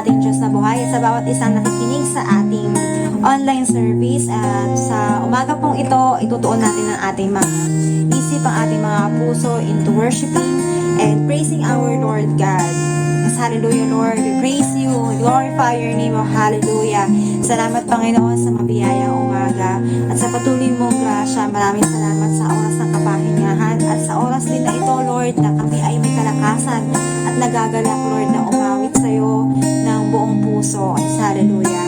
ating Diyos na buhay, sa bawat isang nakikinig sa ating online service. At sa umaga pong ito, itutuon natin ang ating mga isip, ang ating mga puso into worshiping and praising our Lord God. Yes, hallelujah Lord, we praise you, we glorify your name, oh hallelujah. Salamat Panginoon sa mabiyayang umaga at sa patuloy mong grasya. Maraming salamat sa oras ng kapahingahan at sa oras din na ito Lord, na kami ay may kalakasan at nagagalak Lord na umawit sa iyo ng buong puso. Yes, hallelujah.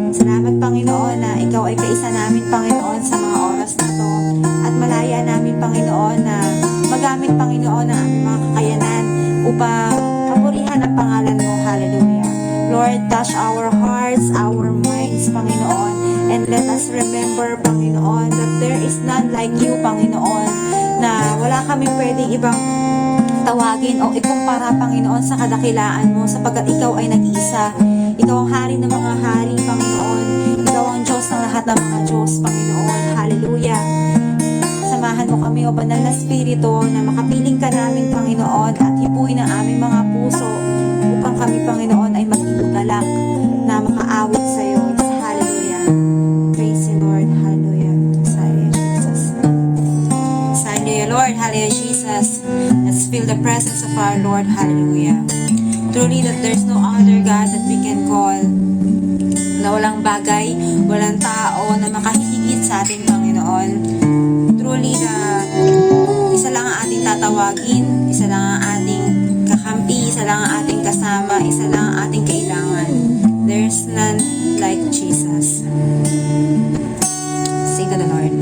Salamat Panginoon na ikaw ay kaisa namin Panginoon sa mga oras na to at malaya namin Panginoon na magamit Panginoon ang aming mga kakayanan upang papurihan ang pangalan mo. Hallelujah. Lord, touch our hearts, our minds, Panginoon, and let us remember, Panginoon, that there is none like you, Panginoon, na wala kami pwedeng ibang tawagin o ikumpara, Panginoon, sa kadakilaan mo, sapagkat ikaw ay nag-iisa. Ikaw ang hari ng mga hari, Panginoon. Ikaw ang Diyos ng lahat ng mga Diyos, Panginoon. Hallelujah. Samahan mo kami, O Banal na Espiritu, na makapiling ka namin, Panginoon, at hipuin ang aming mga puso upang kami, Panginoon, ay maging galak na makaawit sa iyo. Hallelujah. Praise you, Lord. Hallelujah. Hallelujah, Jesus. Hallelujah, Lord. Hallelujah, Jesus. Let's feel the presence of our Lord. Hallelujah. Truly that there's no other God that we can call, na walang bagay, walang tao na makahihigit sa ating Panginoon. Truly na isa lang ang ating tatawagin, isa lang ang ating kakampi, isa lang ang ating kasama, isa lang ang ating kailangan. There's none like Jesus. Sing to the Lord.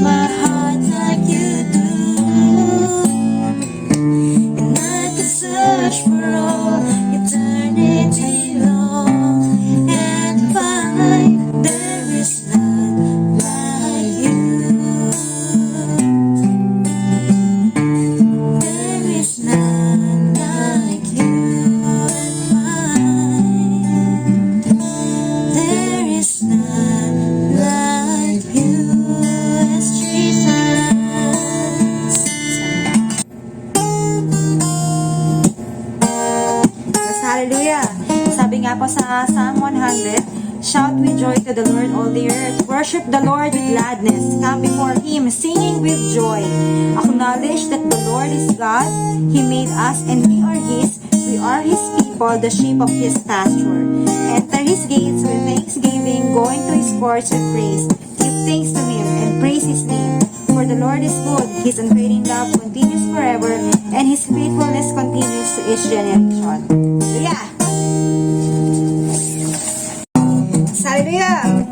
my heart like you do. And I could search for all eternity long and find there is none like you. There is none like you and mine. There is none like you as Jesus. Yes, hallelujah. Sabi nga po sa Psalm 100, shout with joy to the Lord, all the earth. Worship the Lord with gladness. Come before Him, singing with joy. Acknowledge that the Lord is God. He made us and we are His. We are His people, the sheep of His pasture. Enter His gates with thanksgiving, go into His courts with praise. Give thanks to Him and praise His name. For the Lord is good, His unfailing love continues forever, and His faithfulness continues to each generation. Hallelujah! Hallelujah!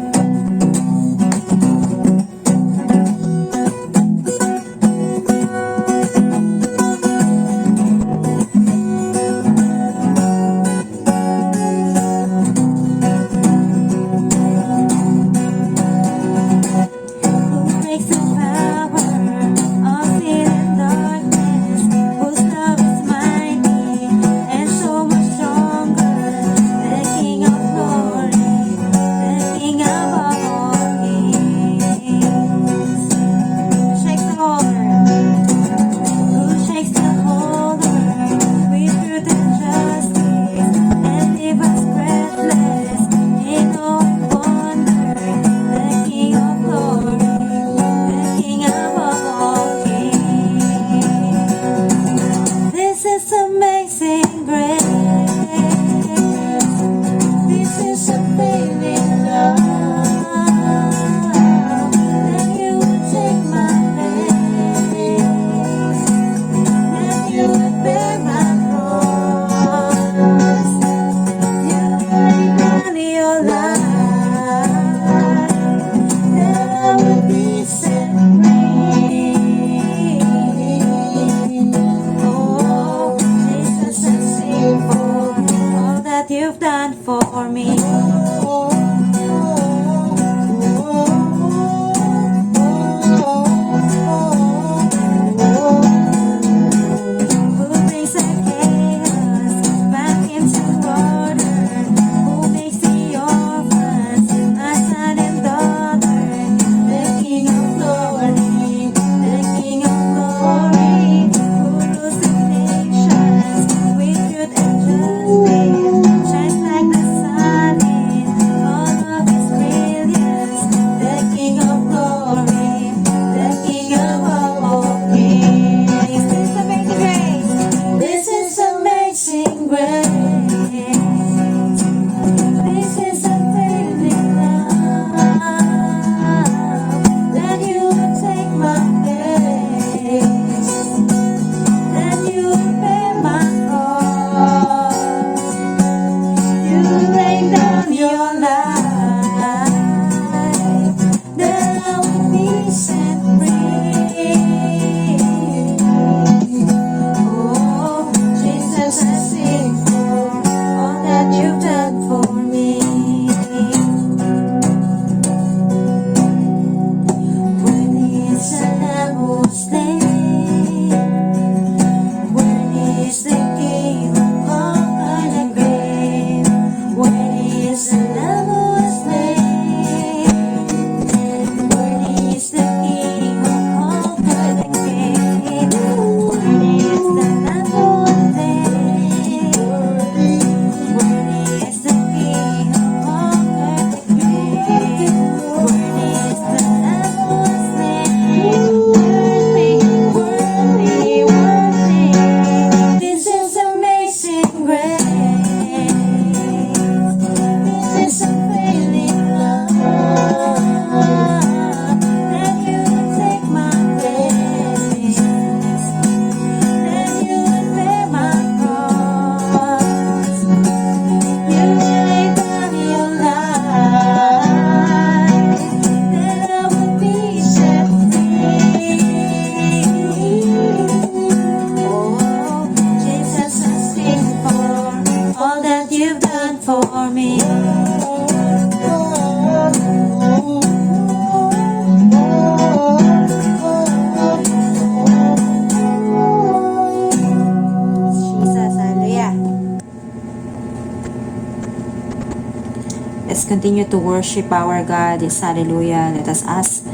continue to worship our God. It's hallelujah. Let us ask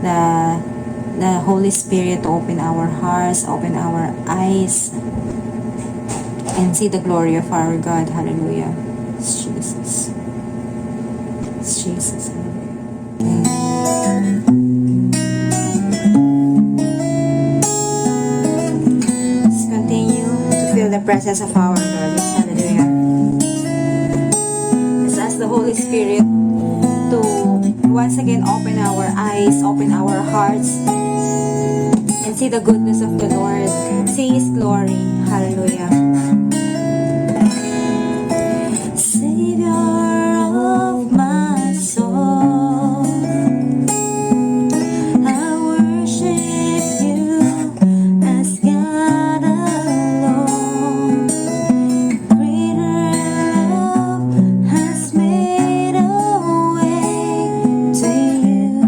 the Holy Spirit to open our hearts, open our eyes, and see the glory of our God. Hallelujah. It's Jesus. It's Jesus. Let's continue to feel the presence of our Lord. Yes, hallelujah. Let's ask the Holy Spirit to once again open our eyes, open our hearts, and see the goodness of the Lord. See His glory. Hallelujah. Savior of my soul, I worship you as God alone. Greater love has made a way to you.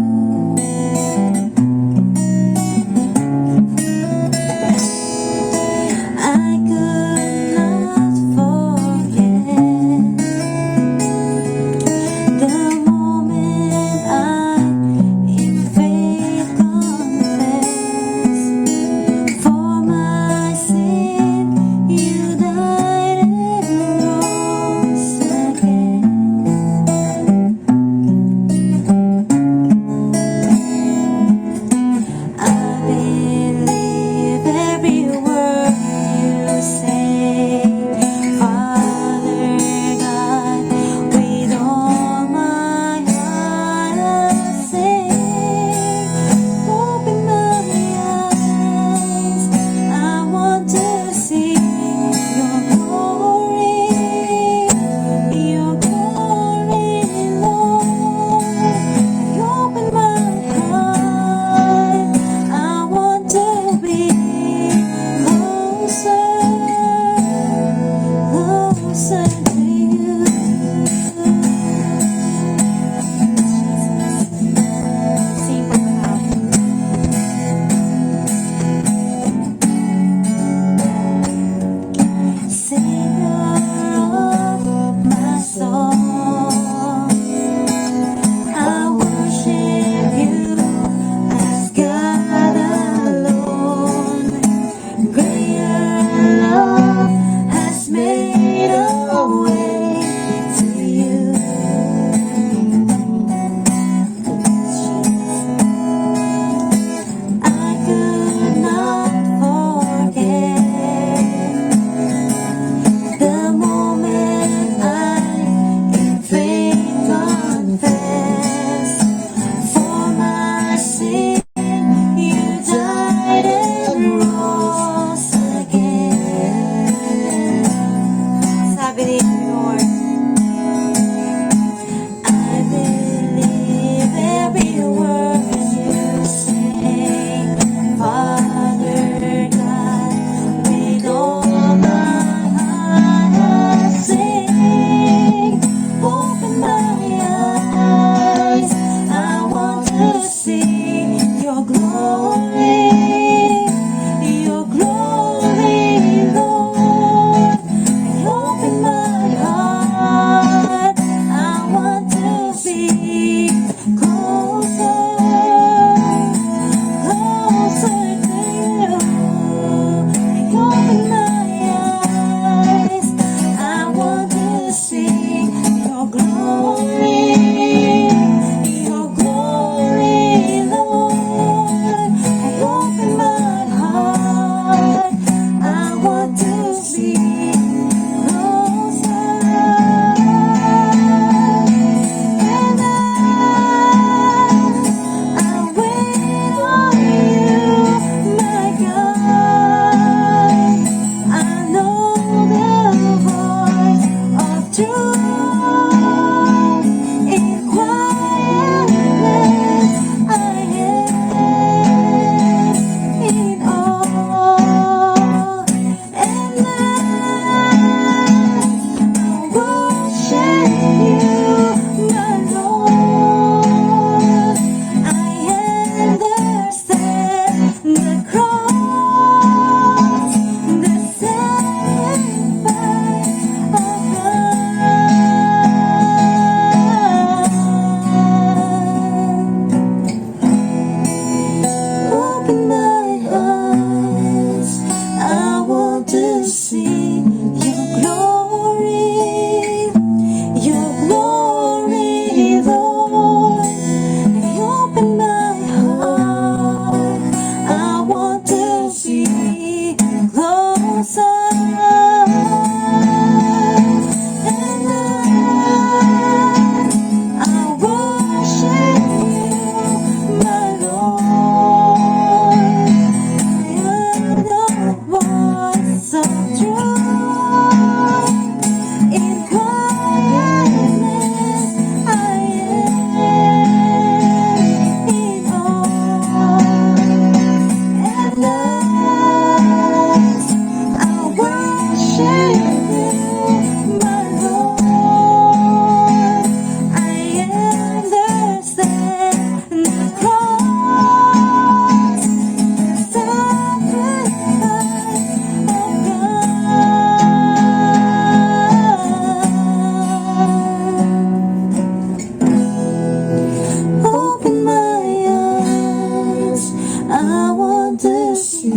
want to see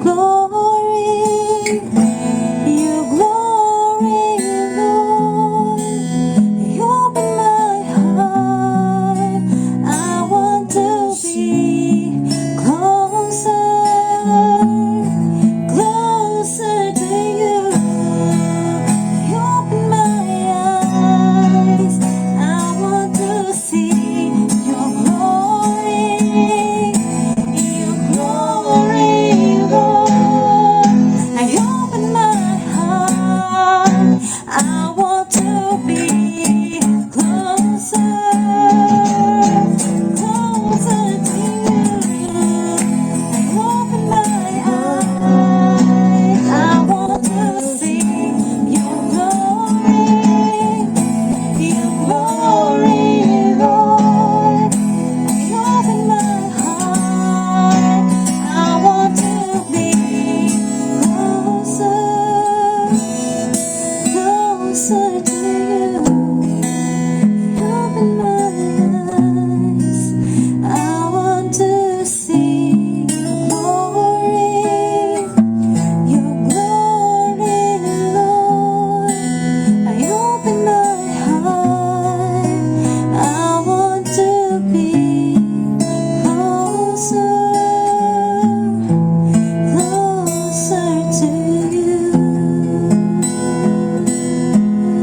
glory, your glory, Lord. You open my heart. I want to be closer, closer to you. You open my eyes. I want to see your glory, Lord. I open my heart. I want to be closer, closer to you. I open my eyes. I want to see your glory, Lord. I open my heart. I want to be closer to you. Open my eyes. I want to see your glory, Lord. I open my heart. I want to be closer, closer to you,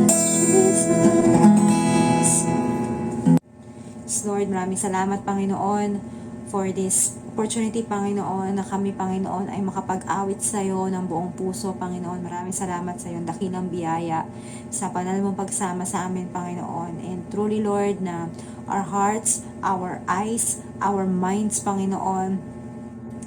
Jesus. Lord, maraming salamat, Panginoon, for this opportunity, Panginoon, na kami, Panginoon, ay makapag-awit sa iyo ng buong puso, Panginoon. Maraming salamat sa iyong dakilang biyaya, sa banal mong pagsama sa amin, Panginoon. And truly, Lord, na our hearts, our eyes, our minds, Panginoon,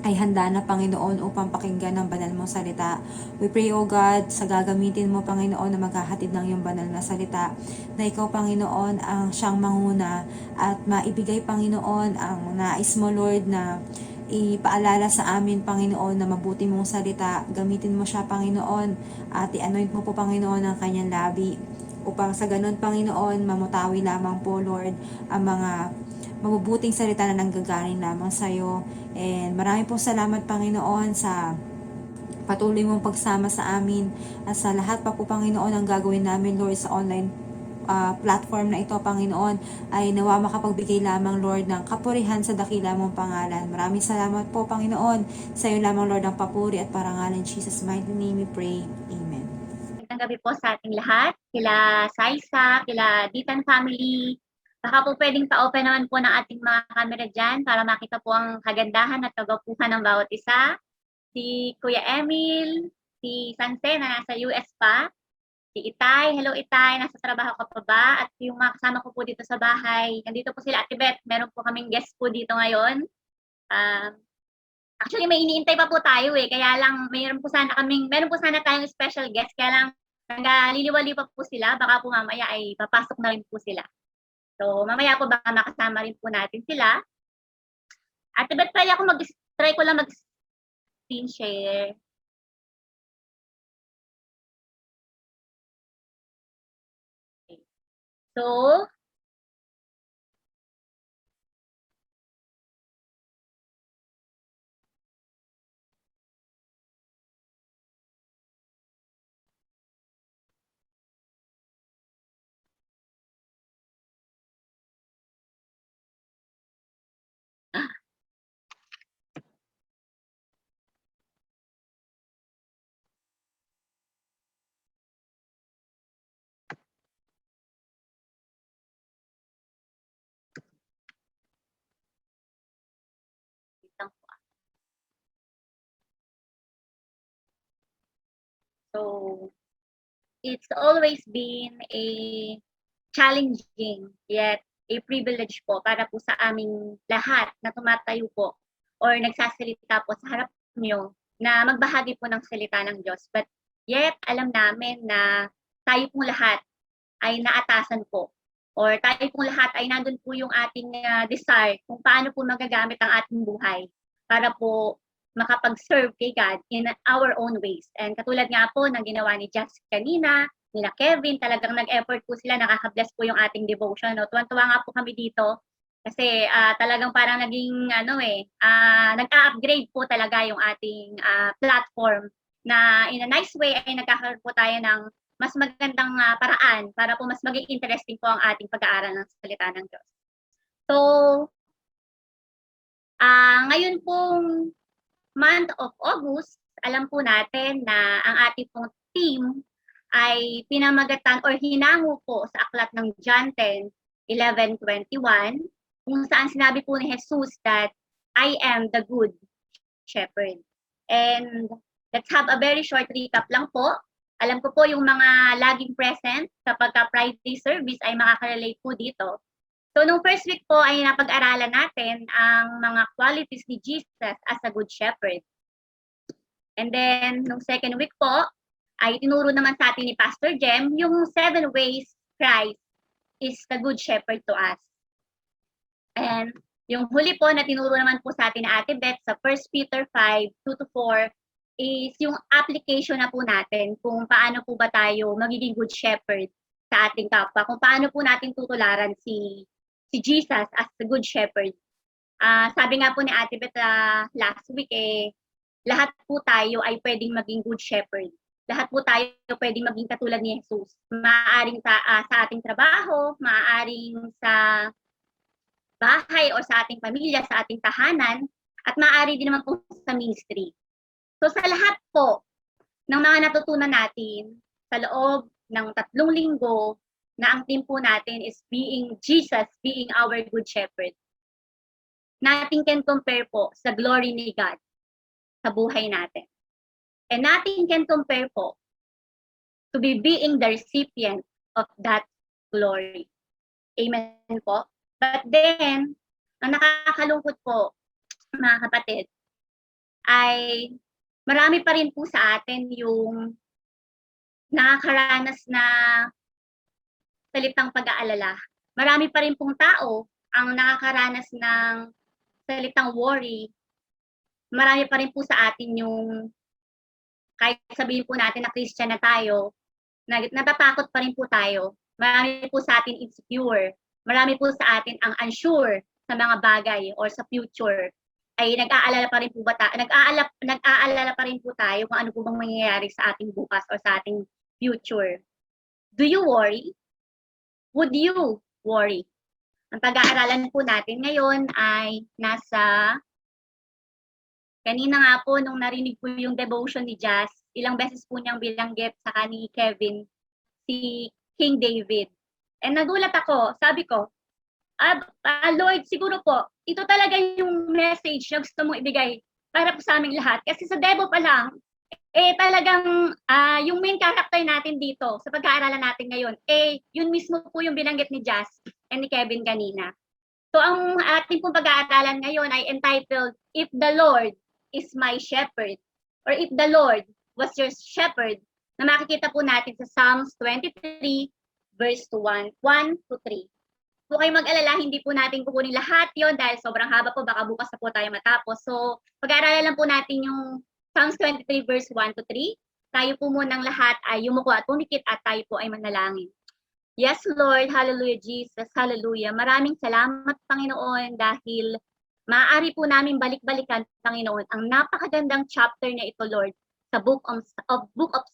ay handa na, Panginoon, upang pakinggan ang banal mong salita. We pray, O God, sa gagamitin mo, Panginoon, na maghahatid ng iyong banal na salita, na ikaw, Panginoon, ang siyang manguna at maibigay, Panginoon, ang nais mo, Lord, na ipaalala sa amin, Panginoon, na mabuti mong salita. Gamitin mo siya, Panginoon, at i-anoint mo po, Panginoon, ang kanyang labi, upang sa ganun, Panginoon, mamutawi lamang po, Lord, ang mga mabubuting salita na nanggagaling lamang sa iyo. And marami po salamat, Panginoon, sa patuloy mong pagsama sa amin at sa lahat pa po, Panginoon, ang gagawin namin, Lord, sa online platform na ito, Panginoon, ay nawa makapagbigay lamang, Lord, ng kapurihan sa dakila mong pangalan. Maraming salamat po, Panginoon. Sa iyo lamang, Lord, ang papuri at parangalan. In Jesus' mighty name we pray. Amen. Magandang gabi po sa ating lahat, kila Saisa, kila Ditan family. Baka po pwedeng pa-open naman po ng ating mga camera dyan para makita po ang kagandahan at kagwapuhan ng bawat isa. Si Kuya Emil, si Sanse na nasa US pa, si Itay, hello Itay, nasa trabaho ka pa ba? At yung mga kasama ko po dito sa bahay, nandito po sila Ate Beth, meron po kaming guest po dito ngayon. Actually, may iniintay pa po tayo kaya lang meron po sana tayong special guest, kaya lang naliliwali pa po sila, baka po mamaya ay papasok na rin po sila. So, mamaya po baka makasama rin po natin sila. At try ko lang mag-screen share. Okay. So, So, it's always been a challenging yet a privilege po para po sa aming lahat na tumatayo po or nagsasalita po sa harap niyo na magbahagi po ng salita ng Diyos. But yet, alam namin na tayo pong lahat ay naatasan po or tayo pong lahat ay nandun po yung ating desire kung paano po magagamit ang ating buhay para po makapag-serve kay God in our own ways. And katulad nga po ng ginawa ni Jess kanina, nila Kevin, talagang nag-effort po sila, nakaka-bless po yung ating devotion. No? Tuwan-tuwa nga po kami dito Kasi talagang parang naging nag-a-upgrade po talaga yung ating platform na in a nice way ay nagkakaroon po tayo ng mas magandang paraan para po mas maging interesting po ang ating pag-aaral ng salita ng Diyos. So, ngayon pong month of August, alam po natin na ang ating pong theme ay pinamagatan or hinango po sa aklat ng John 10:11-21, kung saan sinabi po ni Jesus that I am the good shepherd. And let's have a very short recap lang po. Alam ko po yung mga laging present kapag Friday service ay makaka-relate po dito. So, nung first week po ay napag-aralan natin ang mga qualities ni Jesus as a good shepherd. And then, nung second week po, ay tinuro naman sa atin ni Pastor Jem yung 7 ways Christ is the good shepherd to us. And yung huli po na tinuro naman po sa atin ni Ate Beth sa 1 Peter 5:2-4 is yung application na po natin kung paano po ba tayo magiging good shepherd sa ating kapwa, kung paano po natin tutularan si Jesus as the good shepherd. Sabi nga po ni Ate Beth last week, lahat po tayo ay pwedeng maging good shepherd. Lahat po tayo pwedeng maging katulad ni Jesus. Maaaring sa ating trabaho, maaaring sa bahay o sa ating pamilya, sa ating tahanan, at maaari din naman po sa ministry. So sa lahat po ng mga natutunan natin sa loob ng 3 linggo, na ang theme po natin is being Jesus, being our good shepherd. Nothing can compare po sa glory ni God sa buhay natin. And nothing can compare po to be being the recipient of that glory. Amen po. But then, ang nakakalungkot po, mga kapatid, ay marami pa rin po sa atin yung nakakaranas na salitang pag-aalala. Marami pa rin pong tao ang nakakaranas ng salitang worry. Marami pa rin po sa atin yung, kahit sabihin po natin na Christian na tayo, natatakot pa rin po tayo. Marami po sa atin insecure. Marami po sa atin ang unsure sa mga bagay or sa future. Ay nag-aalala pa rin po ba nag-aalala pa rin po tayo kung ano po bang mangyayari sa ating bukas or sa ating future. Do you worry? Would you worry? Ang pag-aaralan po natin ngayon ay kanina nga po nung narinig po yung devotion ni Jazz, ilang beses po niyang bilanggit sa ni Kevin, si King David. And nagulat ako, sabi ko, Lord, siguro po, ito talaga yung message na gusto mong ibigay para po sa aming lahat. Kasi sa Devo pa lang, talagang yung main character natin dito sa pag-aaralan natin ngayon, yun mismo po yung binanggit ni Jazz and ni Kevin kanina. So ang ating pong pag-aaralan ngayon ay entitled, If the Lord is my shepherd, or if the Lord was your shepherd, na makikita po natin sa Psalms 23, verse 1-3. So kayo mag-alala, hindi po natin kukunin lahat yon dahil sobrang haba po, baka bukas na po tayo matapos. So pag-aaralan lang po natin yung Psalms 23 verse 1-3. Tayo po munang lahat ay yumuko at pumikit at tayo po ay manalangin. Yes, Lord. Hallelujah, Jesus. Hallelujah. Maraming salamat, Panginoon, dahil maaari po namin balik-balikan, Panginoon, ang napakagandang chapter na ito, Lord, sa Book of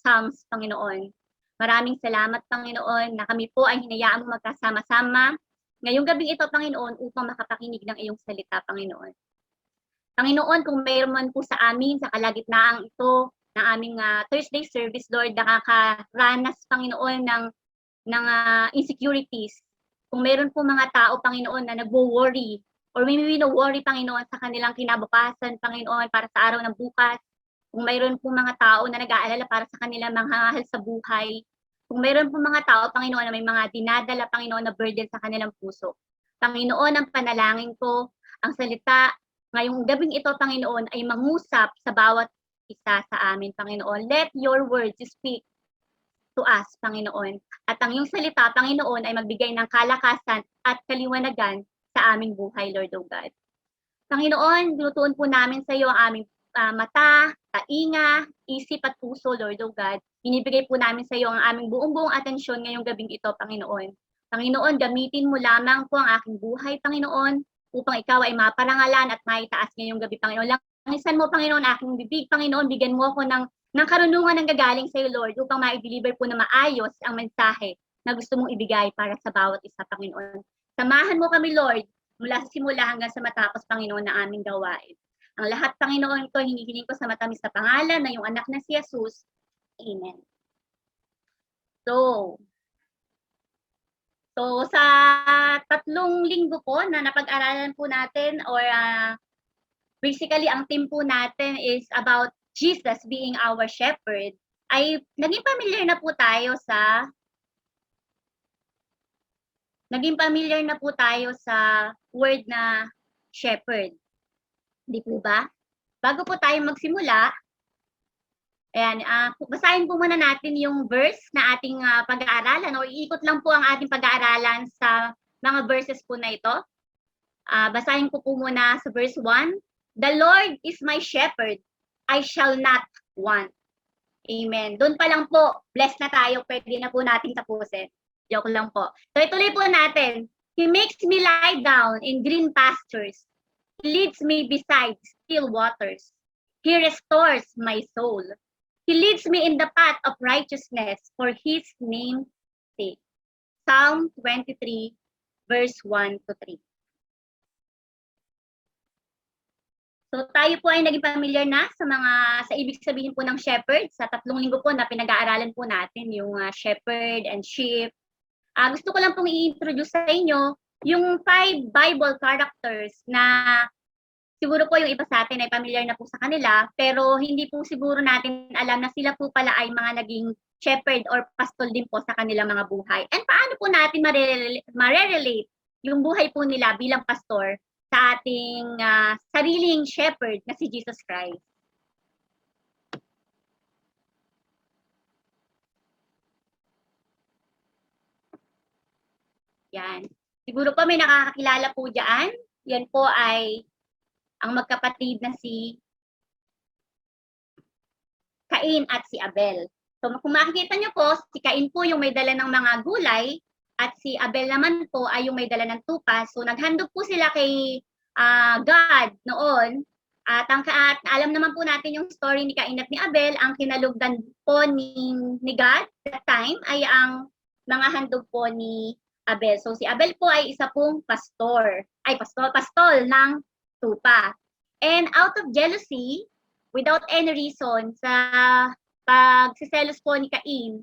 Psalms, Panginoon. Maraming salamat, Panginoon, na kami po ay hinayaan mo magkasama-sama ngayong gabing ito, Panginoon, upang makapakinig ng iyong salita, Panginoon. Panginoon, kung mayroon man po sa amin, sa kalagitnaan ito, ng aming Thursday service, Lord, nakakaranas, Panginoon, ng insecurities. Kung mayroon po mga tao, Panginoon, na nagwo-worry, or may wino-worry, Panginoon, sa kanilang kinabukasan, Panginoon, para sa araw ng bukas. Kung mayroon po mga tao na nag-aalala para sa kanilang mga hahal sa buhay. Kung mayroon po mga tao, Panginoon, na may mga dinadala, Panginoon, na burden sa kanilang puso. Panginoon, ang panalangin ko, ang salita, ngayong gabing ito, Panginoon, ay mangusap sa bawat isa sa amin, Panginoon. Let your words speak to us, Panginoon. At ang iyong salita, Panginoon, ay magbigay ng kalakasan at kaliwanagan sa aming buhay, Lord O God. Panginoon, dinutuon po namin sa iyo ang aming mata, tainga, isip at puso, Lord O God. Binibigay po namin sa iyo ang aming buong atensyon ngayong gabing ito, Panginoon. Panginoon, gamitin mo lamang po ang aking buhay, Panginoon, upang ikaw ay maparangalan at maitaas ngayong gabi, Panginoon. Langisan mo, Panginoon, aking bibig, Panginoon, bigyan mo ako ng karunungan ng gagaling sa iyo, Lord, upang ma-deliver po na maayos ang mensahe na gusto mong ibigay para sa bawat isa, Panginoon. Samahan mo kami, Lord, mula sa simula hanggang sa matapos, Panginoon, na aming gawain. Ang lahat, Panginoon, ito hinihiling ko sa matamis na pangalan na yung anak na si Jesus. Amen. So sa 3 linggo po na napag-aralan po natin or basically ang theme po natin is about Jesus being our shepherd, ay naging familiar na po tayo sa word na shepherd. Di po ba? Bago po tayo magsimula, ayan, basahin po muna natin yung verse na ating pag-aaralan o iikot lang po ang ating pag-aaralan sa mga verses po na ito. Basahin ko po muna sa verse 1. The Lord is my shepherd, I shall not want. Amen. Doon pa lang po, blessed na tayo, pwede na po nating tapusin. Joke lang po. So ituloy po natin. He makes me lie down in green pastures. He leads me beside still waters. He restores my soul. He leads me in the path of righteousness for His name's sake. Psalm 23, verse 1 to 3. So tayo po ay naging familiar na sa ibig sabihin po ng shepherd. Sa 3 linggo po na pinag-aaralan po natin yung shepherd and sheep. Gusto ko lang pong i-introduce sa inyo yung 5 Bible characters na siguro po yung iba sa atin ay familiar na po sa kanila, pero hindi po siguro natin alam na sila po pala ay mga naging shepherd or pastol din po sa kanilang mga buhay. And paano po natin marerelate yung buhay po nila bilang pastor sa ating sariling shepherd na si Jesus Christ? Yan. Siguro po may nakakakilala po dyan. Yan po ay ang magkapatid na si Cain at si Abel. So kung makikita nyo po, si Cain po yung may dala ng mga gulay at si Abel naman po ay yung may dala ng tupa. So naghandog po sila kay God noon. At alam naman po natin yung story ni Cain at ni Abel. Ang kinalugdan po ni God that time ay ang mga handog po ni Abel. So si Abel po ay isa pong pastol ng tupa. And out of jealousy, without any reason, sa pagsiselos po ni Cain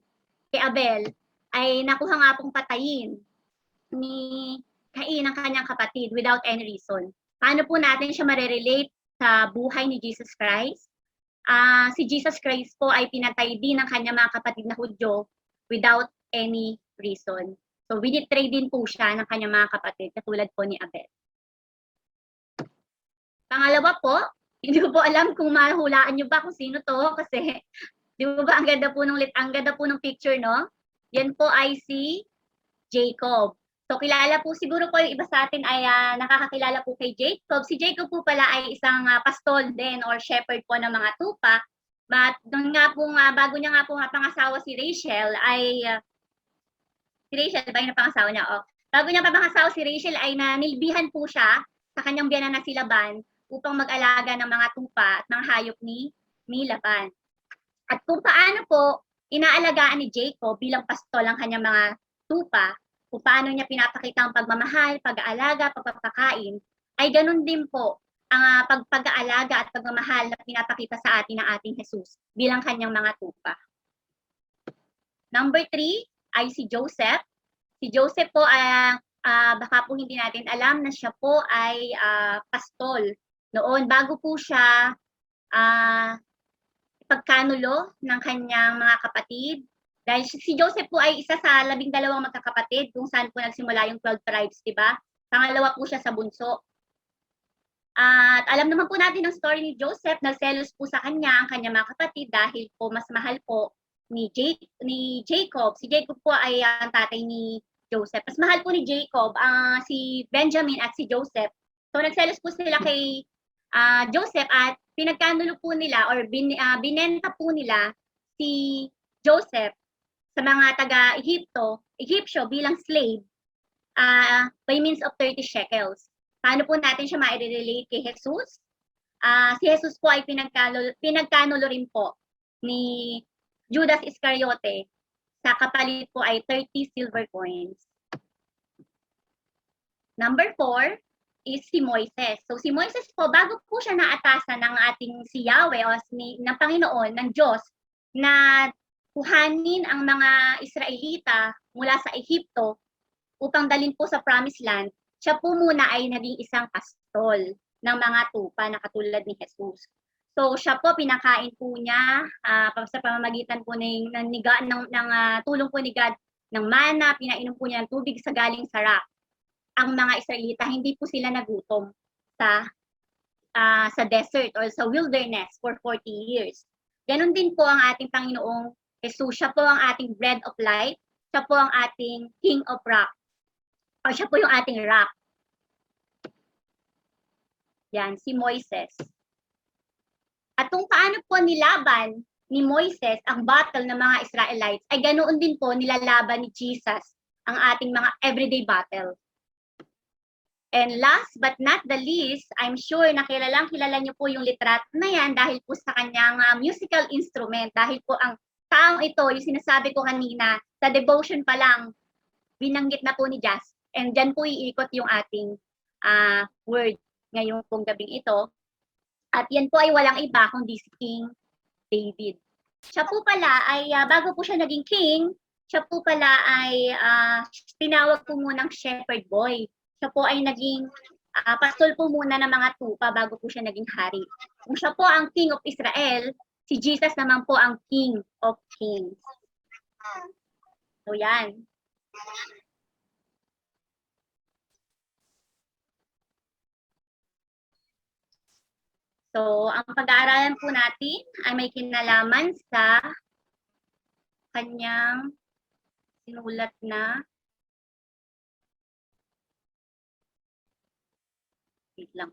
kay Abel, ay nakuha nga pong patayin ni Cain ang kanyang kapatid without any reason. Paano po natin siya marerelate sa buhay ni Jesus Christ? Si Jesus Christ po ay pinatay din ng kanyang mga kapatid na Hudyo without any reason. So, winitray din po siya ng kanyang mga kapatid, katulad po ni Abel. Pangalawa po, hindi ko po alam kung mahulaan nyo ba kung sino to, kasi, di ba ang ganda po ng picture, no? Yan po ay si Jacob. So, kilala po, siguro po yung iba sa atin ay nakakakilala po kay Jacob. Si Jacob po pala ay isang pastol din or shepherd po ng mga tupa. But, bago niya nga po pangasawa si Rachel, ay si Rachel ba yung napangasawa niya? Bago niya papangasawa si Rachel ay nanilbihan po siya sa kanyang biyanan na si Laban upang mag-alaga ng mga tupa at mga hayop ni Laban. At kung paano po inaalagaan ni Jacob bilang pastol ang kanyang mga tupa, kung paano niya pinapakita ang pagmamahal, pag-aalaga, pagpapakain, ay ganun din po ang pag-aalaga at pagmamahal na pinapakita sa atin ng ating Jesus bilang kanyang mga tupa. Number 3 ay si Joseph. Si Joseph po, baka po hindi natin alam na siya po ay pastol. Noon, bago po siya pagkanulo ng kanyang mga kapatid. Dahil si Joseph po ay isa sa 12 magkakapatid kung saan po nagsimula yung 12 tribes, di ba? Pangalawa po siya sa bunso. At alam naman po natin ang story ni Joseph, nagselos po sa kanya ang kanyang mga kapatid dahil po mas mahal po ni Jacob. Si Jacob po ay ang tatay ni Joseph. Mas mahal po ni Jacob si Benjamin at si Joseph. So nagselos po sila kay Joseph at pinagkanulo po nila or binenta po nila si Joseph sa mga taga-Egyptio bilang slave by means of 30 shekels. Paano po natin siya ma-relate kay Jesus? Si Jesus po ay pinagkanulo rin po ni Judas Iscariote. Sa kapalit po ay 30 silver coins. Number 4 is si Moises. So si Moises po, bago po siya naatasan ng ating si Yahweh o ng Panginoon, ng Diyos, na kuhanin ang mga Israelita mula sa Ehipto upang dalhin po sa Promised Land, siya po muna ay naging isang pastol ng mga tupa na katulad ni Jesus. So siya po, pinakain po niya sa pamamagitan po ng tulong po ni God ng mana, pinainom po niya ng tubig sa galing sa rock. Ang mga Israelita, hindi po sila nagutom sa desert or sa wilderness for 40 years. Ganon din po ang ating Panginoong Jesus. Siya po ang ating bread of life. Siya po ang ating king of rock. O siya po yung ating rock. Yan, si Moises. At kung paano po nilaban ni Moises ang battle ng mga Israelites, ay ganoon din po nilalaban ni Jesus ang ating mga everyday battle. And last but not the least, I'm sure na kilala niyo po yung litrato na yan dahil po sa kanyang musical instrument. Dahil po ang taong ito, yung sinasabi ko kanina, sa devotion pa lang, binanggit na po ni Jazz. And dyan po iikot yung ating word ngayong pong gabing ito. At yan po ay walang iba kundi si King David. Siya po pala ay, bago po siya naging king, siya po pala ay tinawag po munang shepherd boy. Siya po ay naging pastol po muna ng mga tupa bago po siya naging hari. Kung siya po ang King of Israel, si Jesus naman po ang King of Kings. So yan. So, ang pag-aaralan po natin ay may kinalaman sa kanyang sinulat na wait lang.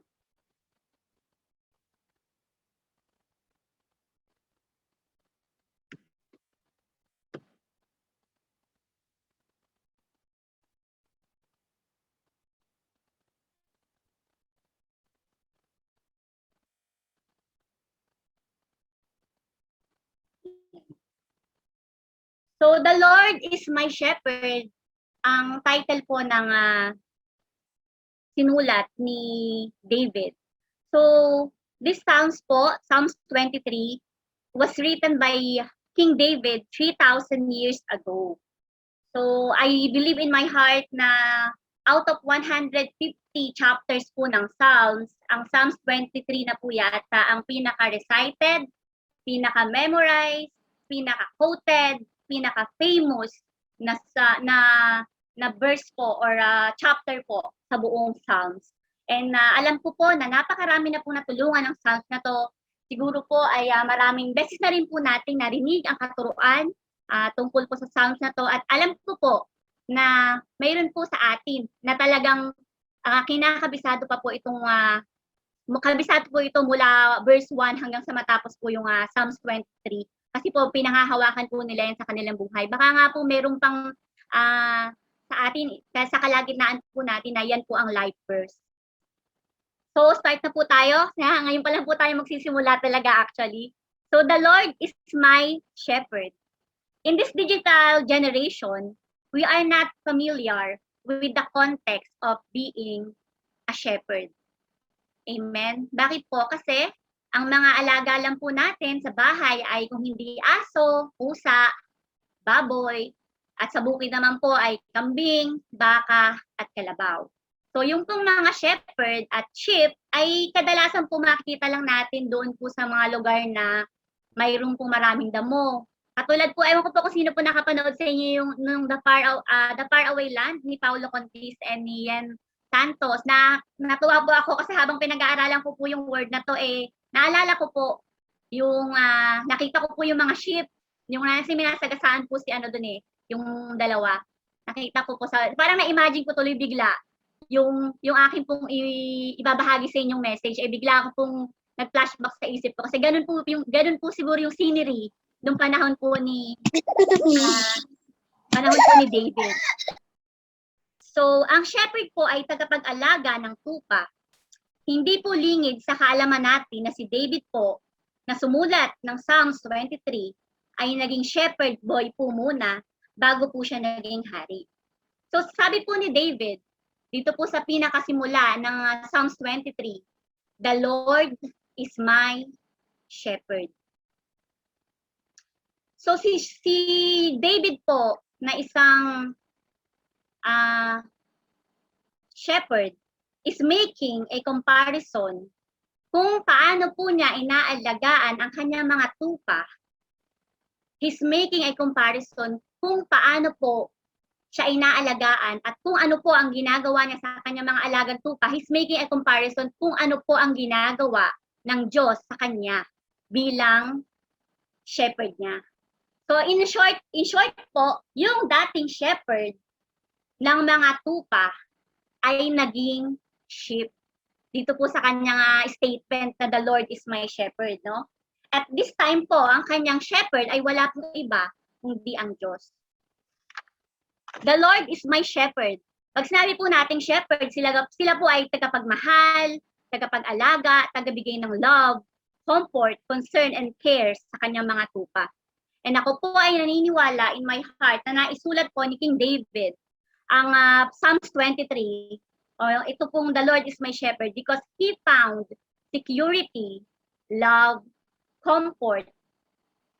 So, the Lord is my shepherd. Ang title po ng sinulat ni David. So, this Psalms po, Psalms 23, was written by King David 3,000 years ago. So, I believe in my heart na out of 150 chapters po ng Psalms, ang Psalms 23 na po yata ang pinaka-recited, pinaka-memorized, pinaka-quoted, pinaka-famous na verse po or chapter po sa buong Psalms. And alam ko po na napakarami na po natulungan ng Psalms na to. Siguro po ay maraming beses na rin po nating narinig ang katuruan tungkol po sa Psalms na to. At alam ko po na mayroon po sa atin na talagang kinakabisado pa po itong kabisado po ito mula verse 1 hanggang sa matapos po yung Psalms 23. Kasi po pinangahawakan po nila yan sa kanilang buhay. Baka nga po merong pang sa atin, sa kalagitnaan po natin na yan po ang life verse. So, start na po tayo. Ngayon pa lang po tayo magsisimula talaga actually. So, the Lord is my shepherd. In this digital generation, we are not familiar with the context of being a shepherd. Amen? Bakit po? Kasi ang mga alaga lang po natin sa bahay ay kung hindi aso, pusa, baboy, at sa bukid naman po ay kambing, baka, at kalabaw. So yung pong mga shepherd at sheep ay kadalasan po makikita lang natin doon po sa mga lugar na mayroong po maraming damo. Katulad po, ewan ko po kung sino po nakapanood sa inyo yung The Far Away Land ni Paulo Contis and ni Ian Santos. Natuwa po ako kasi habang pinag-aaralan ko po yung word na to naalala ko po yung nakita ko po yung mga sheep, yung minasagasaan po si yung dalawa. Nakita ko po parang na-imagine ko tuloy bigla yung akin pong ibabahagi sa inyong message bigla ako pong nag-flashback sa isip ko kasi ganun po siguro yung scenery nung panahon po ni David. So, ang shepherd po ay tagapag-alaga ng tupa. Hindi po lingid sa kaalaman natin na si David po, na sumulat ng Psalms 23, ay naging shepherd boy po muna bago po siya naging hari. So, sabi po ni David, dito po sa pinakasimula ng Psalms 23, "The Lord is my shepherd." So, si David po na isang shepherd is making a comparison kung paano po niya inaalagaan ang kanyang mga tupa. He's making a comparison kung paano po siya inaalagaan at kung ano po ang ginagawa niya sa kanyang mga alagang tupa. He's making a comparison kung ano po ang ginagawa ng Diyos sa kanya bilang shepherd niya. So in short po, yung dating shepherd ng mga tupa ay naging sheep. Dito po sa kanyang statement na the Lord is my shepherd, no? At this time po, ang kanyang shepherd ay wala pong iba kundi ang Diyos. The Lord is my shepherd. Pag sinabi po nating shepherd, sila po ay tagapagmahal, tagapag-alaga, tagabigay ng love, comfort, concern, and care sa kanyang mga tupa. And ako po ay naniniwala in my heart na naisulat po ni King David ang Psalms 23, ito pong the Lord is my shepherd, because he found security, love, comfort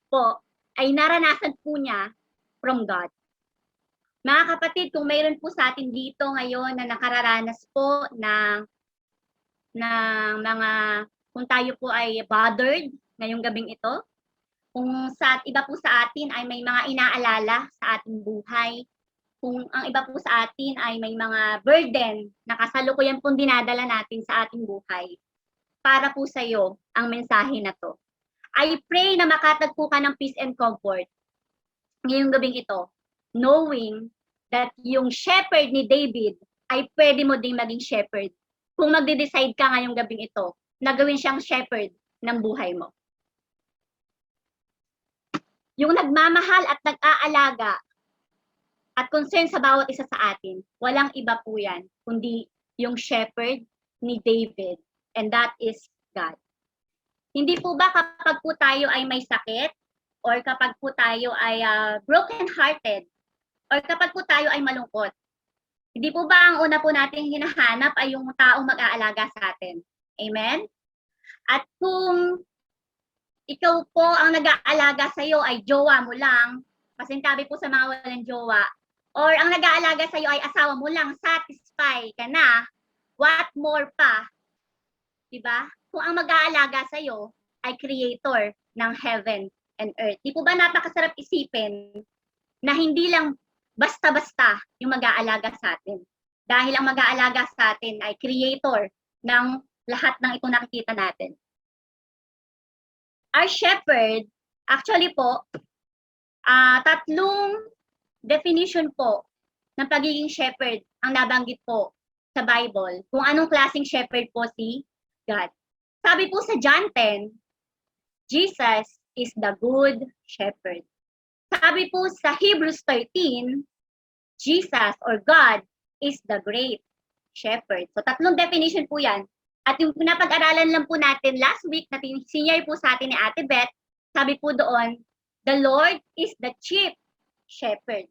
po ay naranasan po niya from God. Mga kapatid, kung mayroon po sa atin dito ngayon na nakararanas po ng mga, kung tayo po ay bothered ngayong gabing ito, kung sa iba po sa atin ay may mga inaalala sa ating buhay, kung ang iba po sa atin ay may mga burden na kasalukuyan pong dinadala natin sa ating buhay, para po sa iyo ang mensahe na to. I pray na makatagpo ka ng peace and comfort ngayong gabing ito, knowing that yung shepherd ni David ay pwede mo ding maging shepherd kung magde-decide ka ngayong gabing ito na gawin siyang shepherd ng buhay mo. Yung nagmamahal at nag-aalaga at concern sa bawat isa sa atin, walang iba po yan, kundi yung shepherd ni David, and that is God. Hindi po ba kapag po tayo ay may sakit, or kapag po tayo ay broken-hearted, or kapag po tayo ay malungkot, hindi po ba ang una po nating hinahanap ay yung taong mag-aalaga sa atin? Amen? At kung ikaw po ang nag-aalaga sa iyo ay jowa mo lang, pasintabi po sa mga walang jowa, or ang nag-aalaga sa iyo ay asawa mo lang, satisfy ka na, what more pa? Diba? Kung ang mag-aalaga sa iyo ay creator ng heaven and earth. Di po ba napakasarap isipin na hindi lang basta-basta yung mag-aalaga sa atin? Dahil ang mag-aalaga sa atin ay creator ng lahat ng ito nakikita natin. Our shepherd, actually po, tatlong definition po ng pagiging shepherd ang nabanggit po sa Bible. Kung anong klaseng shepherd po si God. Sabi po sa John 10, Jesus is the good shepherd. Sabi po sa Hebrews 13, Jesus or God is the great shepherd. So tatlong definition po yan. At yung pinapag-aralan lang po natin last week na senior po sa atin ni Ate Beth, sabi po doon, the Lord is the chief shepherd.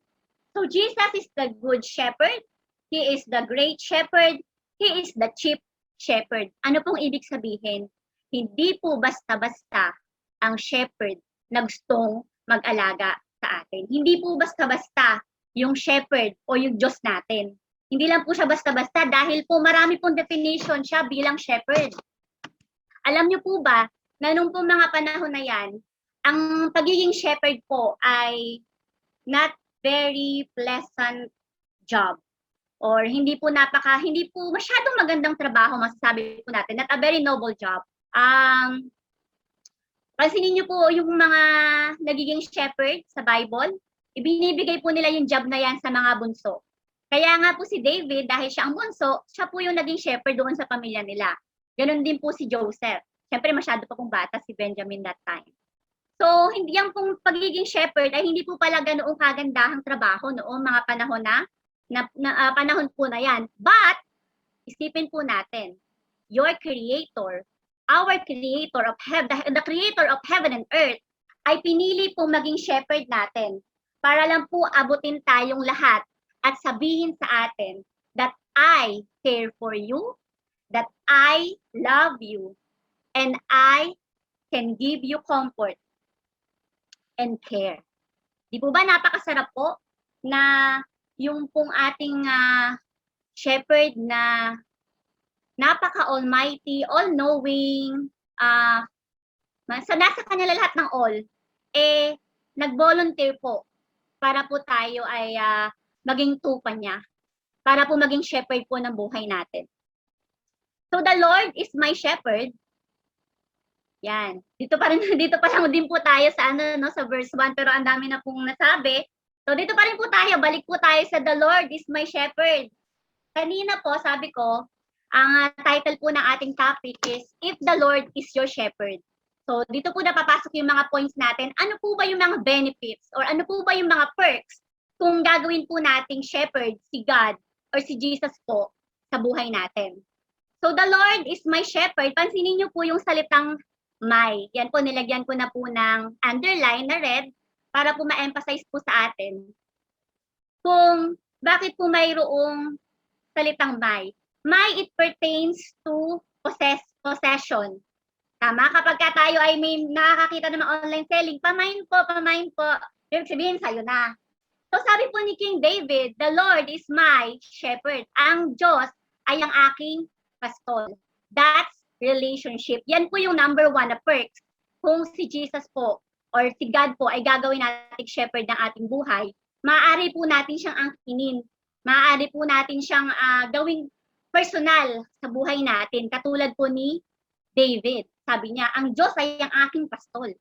So Jesus is the good shepherd, He is the great shepherd, He is the chief shepherd. Ano pong ibig sabihin? Hindi po basta-basta ang shepherd na gustong mag-alaga sa atin. Hindi po basta-basta yung shepherd o yung Diyos natin. Hindi lang po siya basta-basta dahil po marami pong definition siya bilang shepherd. Alam niyo po ba na nung po mga panahon na yan, ang pagiging shepherd po ay not very pleasant job, or hindi po masyadong magandang trabaho, masasabi po natin, not a very noble job. Pansinin niyo po yung mga nagiging shepherd sa Bible, ibinibigay po nila yung job na yan sa mga bunso. Kaya nga po si David, dahil siya ang bunso, siya po yung naging shepherd doon sa pamilya nila. Ganon din po si Joseph. Siyempre masyado pa pong bata si Benjamin that time. So, hindi yung pong pagiging shepherd ay hindi po pala ganoong kagandahang trabaho noong mga panahon na panahon po na yan. But, isipin po natin, your Creator, our Creator of heaven, the Creator of heaven and earth, ay pinili po maging shepherd natin para lang po abutin tayong lahat at sabihin sa atin that I care for you, that I love you, and I can give you comfort and care. Di po ba napakasarap po na yung pong ating shepherd na napaka-almighty, all-knowing, so nasa kanya lahat ng all, nag-volunteer po para po tayo ay maging tupa niya, para po maging shepherd po ng buhay natin. So the Lord is my shepherd. Yan. Dito pa lang din po tayo sa sa verse 1, pero ang dami na pong nasabi. So dito pa rin po tayo, balik po tayo sa the Lord is my shepherd. Kanina po, sabi ko, ang title po ng ating topic is If the Lord is your shepherd. So dito po napapasok yung mga points natin. Ano po ba yung mga benefits or ano po ba yung mga perks kung gagawin po nating shepherd si God or si Jesus po sa buhay natin. So the Lord is my shepherd. Pansinin niyo po yung salitang my. Yan po, nilagyan ko na po ng underline na red para po ma-emphasize po sa atin kung bakit po mayroong salitang my. My, it pertains to possession. Tama? Kapag tayo ay may nakakakita ng mga online selling, pamain po. Ibig sabihin, sa'yo na. So sabi po ni King David, the Lord is my shepherd. Ang Diyos ay ang aking pastol. That's relationship. Yan po yung number 1 na perks. Kung si Jesus po or si God po ay gagawin nating shepherd ng ating buhay, maaari po natin siyang angkinin. Maaari po natin siyang gawing personal sa buhay natin. Katulad po ni David. Sabi niya, ang Diyos ay ang aking pastol.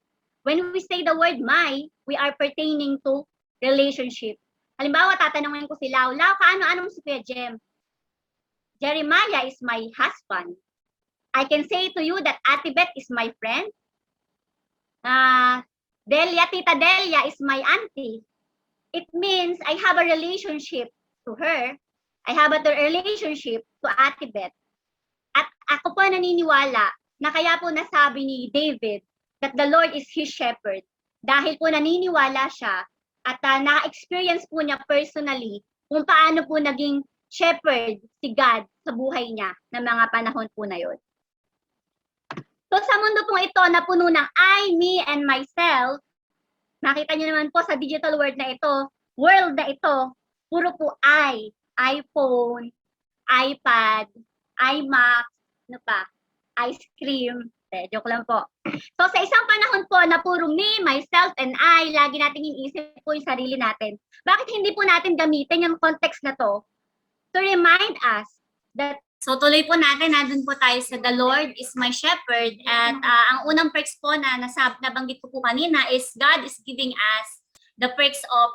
When we say the word my, we are pertaining to relationship. Halimbawa, tatanungin ko si Lau, kaano-ano mo si Kuya Jem? Jeremiah is my husband. I can say to you that Ate Beth is my friend. Tita Delia is my auntie. It means I have a relationship to her. I have a relationship to Ate Beth. At ako po naniniwala na kaya po nasabi ni David that the Lord is his shepherd. Dahil po naniniwala siya at na-experience po niya personally kung paano po naging shepherd si God sa buhay niya ng mga panahon po na yun. So sa mundo pong ito na puno ng I, me, and myself, nakita niyo naman po sa digital world na ito, puro po I, iPhone, iPad, iMac, ice cream. Joke lang po. So sa isang panahon po na puro me, myself, and I, lagi natin iniisip po yung sarili natin. Bakit hindi po natin gamitin yung context na to remind us that so tuloy po natin, nandun po tayo sa the Lord is my shepherd at ang unang perks po na nabanggit ko po kanina is God is giving us the perks of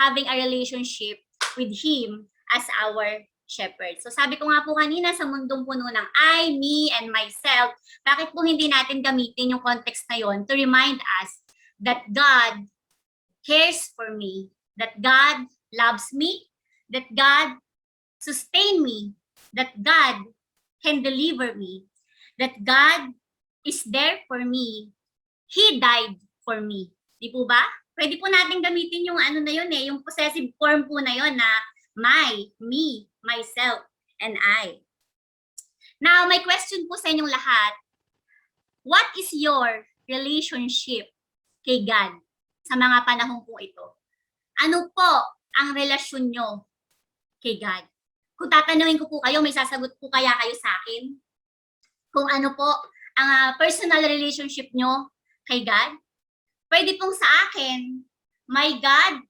having a relationship with Him as our shepherd. So sabi ko nga po kanina sa mundong puno ng I, me, and myself, bakit po hindi natin gamitin yung context na yon to remind us that God cares for me, that God loves me, that God sustain me, that God can deliver me, that God is there for me. He died for me. Di po ba? Pwede po natin gamitin yung na yun yung possessive form po na yun na my, me, myself, and I. Now, my question po sa inyong lahat, what is your relationship kay God sa mga panahon po ito? Ano po ang relasyon nyo kay God? Kung tatanungin ko po kayo, may sasagot po kaya kayo sa akin? Kung ano po ang personal relationship nyo kay God? Pwede pong sa akin, my God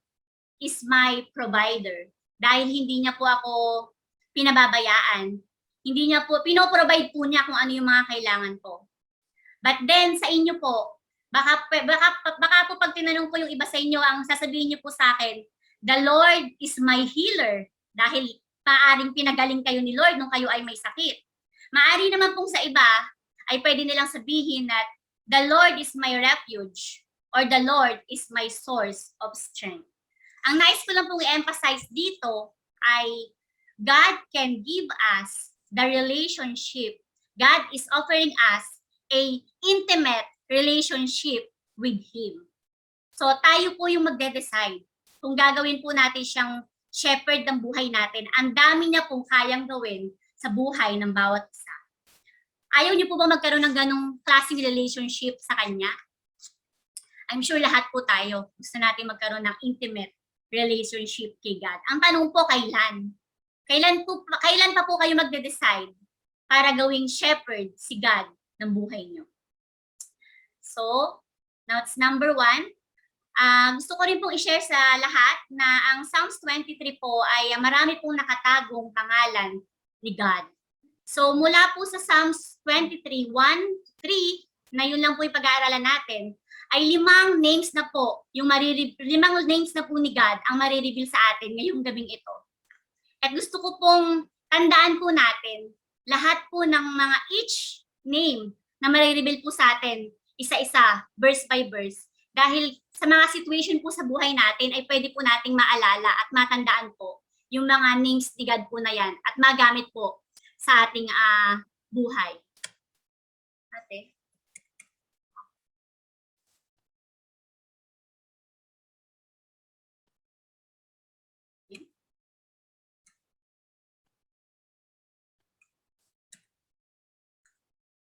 is my provider. Dahil hindi niya po ako pinababayaan. Hindi niya po, pinoprovide po niya kung ano yung mga kailangan ko. But then, sa inyo po, baka po pag tinanong ko yung iba sa inyo, ang sasabihin niyo po sa akin, the Lord is my healer. Dahil maaring pinagaling kayo ni Lord nung kayo ay may sakit. Maari naman pong sa iba ay pwede nilang sabihin that the Lord is my refuge or the Lord is my source of strength. Ang nais ko lang pong i-emphasize dito ay God can give us the relationship. God is offering us a intimate relationship with Him. So tayo po yung magde-decide kung gagawin po natin siyang shepherd ng buhay natin. Ang dami niya pong kayang gawin sa buhay ng bawat isa. Ayaw niyo po ba magkaroon ng ganong klaseng relationship sa Kanya? I'm sure lahat po tayo gusto natin magkaroon ng intimate relationship kay God. Ang tanong po, kailan? Kailan pa po kayo magde-decide para gawing shepherd si God ng buhay niyo? So, now it's number 1. Gusto ko rin pong i-share sa lahat na ang Psalms 23 po ay marami pong nakatagong pangalan ni God. So, mula po sa Psalms 23, 1, 3, na yun lang po yung pag-aaralan natin, ay 5 names na po, 5 names na po ni God ang marireveal sa atin ngayong gabing ito. At gusto ko pong tandaan po natin lahat po ng mga each name na marireveal po sa atin, isa-isa, verse by verse. Dahil sa mga situation po sa buhay natin ay pwede po nating maalala at matandaan po yung mga names ni God po na yan at magamit po sa ating buhay. Ate?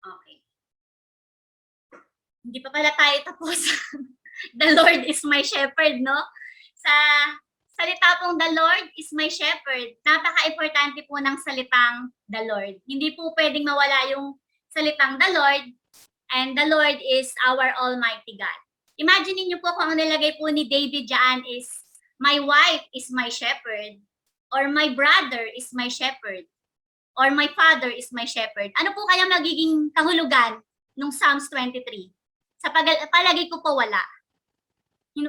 Okay. Hindi pa pala tayo tapos. The Lord is my shepherd, no? Sa salita pong the Lord is my shepherd, napaka-importante po ng salitang the Lord. Hindi po pwedeng mawala yung salitang the Lord, and the Lord is our Almighty God. Imagine niyo po kung ang nilagay po ni David dyan is, my wife is my shepherd, or my brother is my shepherd, or my father is my shepherd. Ano po kaya magiging kahulugan ng Psalms 23? Sa palagay ko po wala.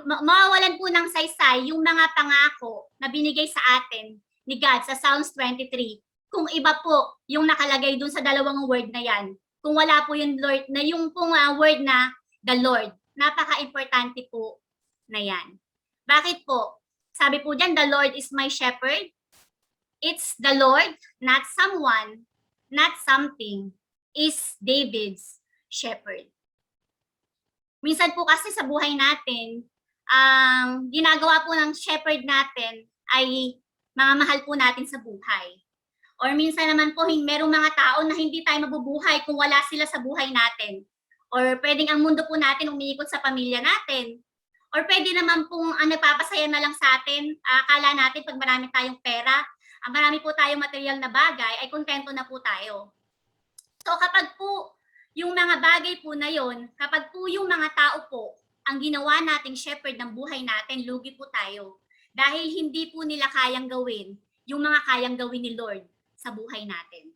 Mawawalan po ng saysay yung mga pangako na binigay sa atin ni God sa Psalms 23 kung iba po yung nakalagay dun sa dalawang word na yan. Kung wala po yung Lord, na yung pong word na the Lord. Napaka-importante po na yan. Bakit po? Sabi po dyan, the Lord is my shepherd. It's the Lord, not someone, not something, is David's shepherd. Minsan po kasi sa buhay natin, ang ginagawa po ng shepherd natin ay mga mahal po natin sa buhay. Or minsan naman po, merong mga tao na hindi tayo mabubuhay kung wala sila sa buhay natin. Or pwedeng ang mundo po natin umiikot sa pamilya natin. Or pwede naman pong ang nagpapasaya na lang sa atin, akala natin pag marami tayong pera, marami po tayong material na bagay, ay kontento na po tayo. So kapag po yung mga bagay po na yon, kapag po yung mga tao po ang ginawa nating shepherd ng buhay natin, lugi po tayo. Dahil hindi po nila kayang gawin yung mga kayang gawin ni Lord sa buhay natin.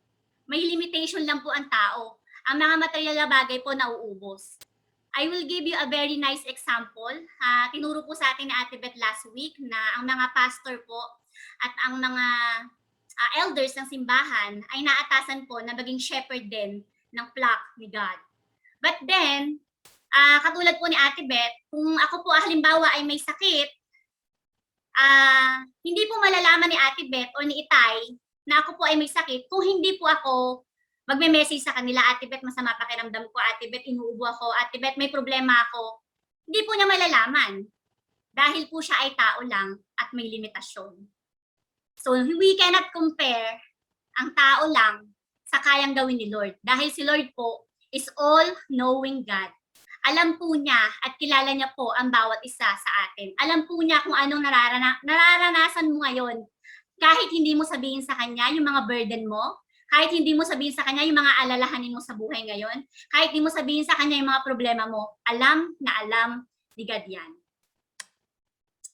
May limitation lang po ang tao. Ang mga material na bagay po nauubos. I will give you a very nice example. Tinuro po sa atin ni Ate Beth last week na ang mga pastor po at ang mga elders ng simbahan ay naatasan po na maging shepherd din ng flock ni God. But then, katulad po ni Ate Beth, kung ako po halimbawa ay may sakit, hindi po malalaman ni Ate Beth o ni Itay na ako po ay may sakit kung hindi po ako magme-message sa kanila, Ate Beth, masama pakiramdam ko, Ate Beth, inuubo ako, Ate Beth, may problema ako. Hindi po niya malalaman dahil po siya ay tao lang at may limitasyon. So, we cannot compare ang tao lang sa kayang gawin ni Lord. Dahil si Lord po is all-knowing God. Alam po niya at kilala niya po ang bawat isa sa atin. Alam po niya kung anong nararanasan mo ngayon. Kahit hindi mo sabihin sa kanya yung mga burden mo, kahit hindi mo sabihin sa kanya yung mga alalahanin mo sa buhay ngayon, kahit hindi mo sabihin sa kanya yung mga problema mo, alam na alam ni God yan.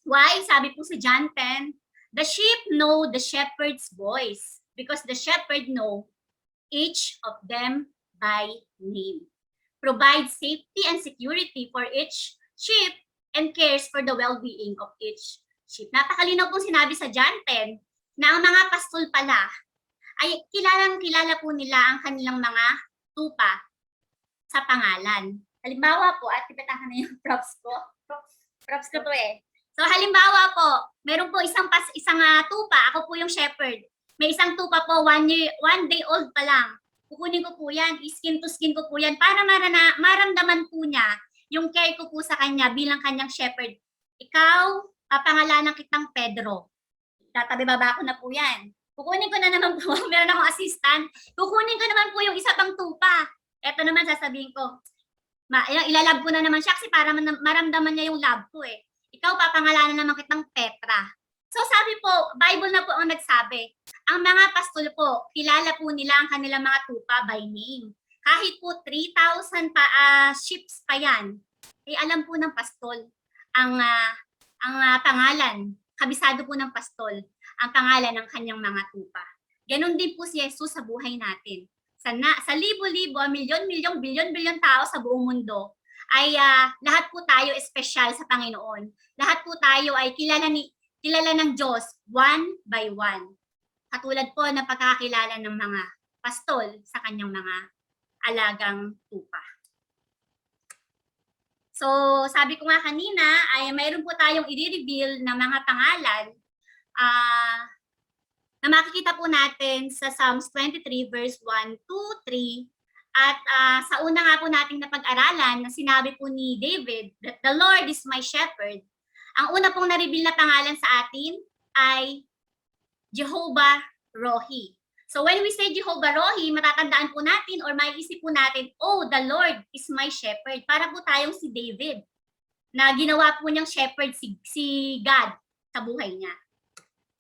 Why? Sabi po sa John 10, the sheep know the shepherd's voice because the shepherd know each of them by name. Provides safety and security for each sheep and cares for the well-being of each sheep. Napakalinaw po sinabi sa John 10 na ang mga pastol pala ay kilalang-kilala po nila ang kanilang mga tupa sa pangalan. Halimbawa po, at ipetahan na yung props ko. Props ko to eh. So halimbawa po, meron po isang tupa, ako po yung shepherd. May isang tupa po, 1 day old pa lang. Kukunin ko po yan, skin to skin ko po yan para maramdaman po niya yung care ko po sa kanya bilang kanyang shepherd. Ikaw, papangalanan kitang Pedro. Tatabi baba ko na po yan. Kukunin ko na naman po, meron akong assistant. Kukunin ko naman po yung isa pang tupa. Ito naman sasabihin ko, ilalab ko na naman siya kasi para maramdaman niya yung love ko eh. Ikaw, papangalanan naman kitang Petra. So sabi po, Bible na po ang nagsabi. Ang mga pastol po, kilala po nila ang kanilang mga tupa by name. Kahit po 3,000 ships pa yan, eh alam po ng pastol ang pangalan. Kabisado po ng pastol ang pangalan ng kanyang mga tupa. Ganon din po si Jesus sa buhay natin. Sa libo-libo, milyon-milyon, bilyon-bilyon tao sa buong mundo, ay lahat po tayo espesyal sa Panginoon. Lahat po tayo ay kilala ng Diyos one by one. Katulad po ng pagkakilala ng mga pastol sa kanyang mga alagang tupa. So, sabi ko nga kanina, ay mayroon po tayong i-reveal na mga pangalan na makikita po natin sa Psalms 23 verse 1, 2, 3. At sa una nga po nating napag-aralan na sinabi po ni David that the Lord is my shepherd, ang una pong na-reveal na pangalan sa atin ay Jehovah Rohi. So when we say Jehovah Rohi, matatandaan po natin or maiisip po natin, oh, the Lord is my shepherd. Para po tayong si David na ginawa po niyang shepherd si God sa buhay niya.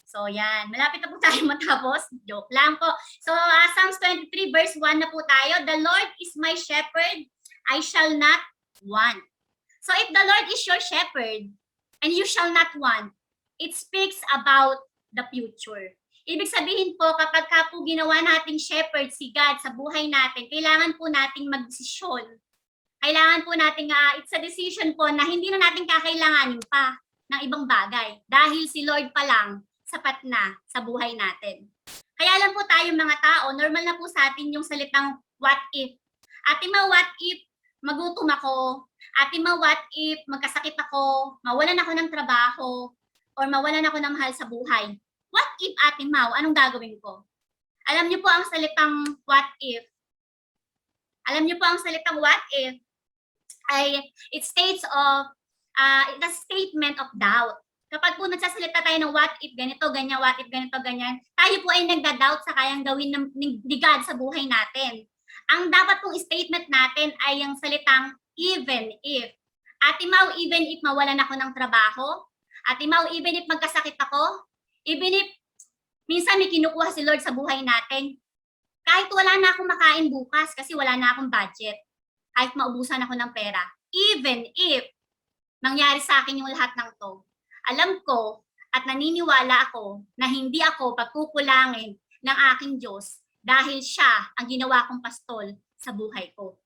So yan, malapit na po tayo matapos. Joke lang po. So Psalms 23 verse 1 na po tayo. The Lord is my shepherd, I shall not want. So if the Lord is your shepherd and you shall not want, it speaks about the future. Ibig sabihin po, kapag ka po ginawa nating shepherd si God sa buhay natin, kailangan po nating magdesisyon. Kailangan po nating, it's a decision po na hindi na natin kakailanganin pa ng ibang bagay. Dahil si Lord pa lang, sapat na sa buhay natin. Kaya lang po tayo mga tao, normal na po sa atin yung salitang what if. Ate ma, what if magutom ako? Ate ma, what if magkasakit ako? Mawalan ako ng trabaho? Or mawalan ako ng mahal sa buhay? What if, Ate Mau, anong gagawin ko? Alam niyo po ang salitang what if. Alam niyo po ang salitang what if ay it states of it's a statement of doubt. Kapag po nagsasalita tayo ng what if ganito, ganyan, what if ganito, ganyan, tayo po ay nagda-doubt sa kayang gawin ni God sa buhay natin. Ang dapat pong statement natin ay yung salitang even if. Ate Mau, even if mawalan ako ng trabaho, Ate Mau, even if magkasakit ako, even if minsan may kinukuha si Lord sa buhay natin, kahit wala na akong makain bukas kasi wala na akong budget, kahit maubusan ako ng pera, even if nangyari sa akin yung lahat ng to, alam ko at naniniwala ako na hindi ako pagkukulangin ng aking Diyos dahil siya ang ginawa kong pastol sa buhay ko.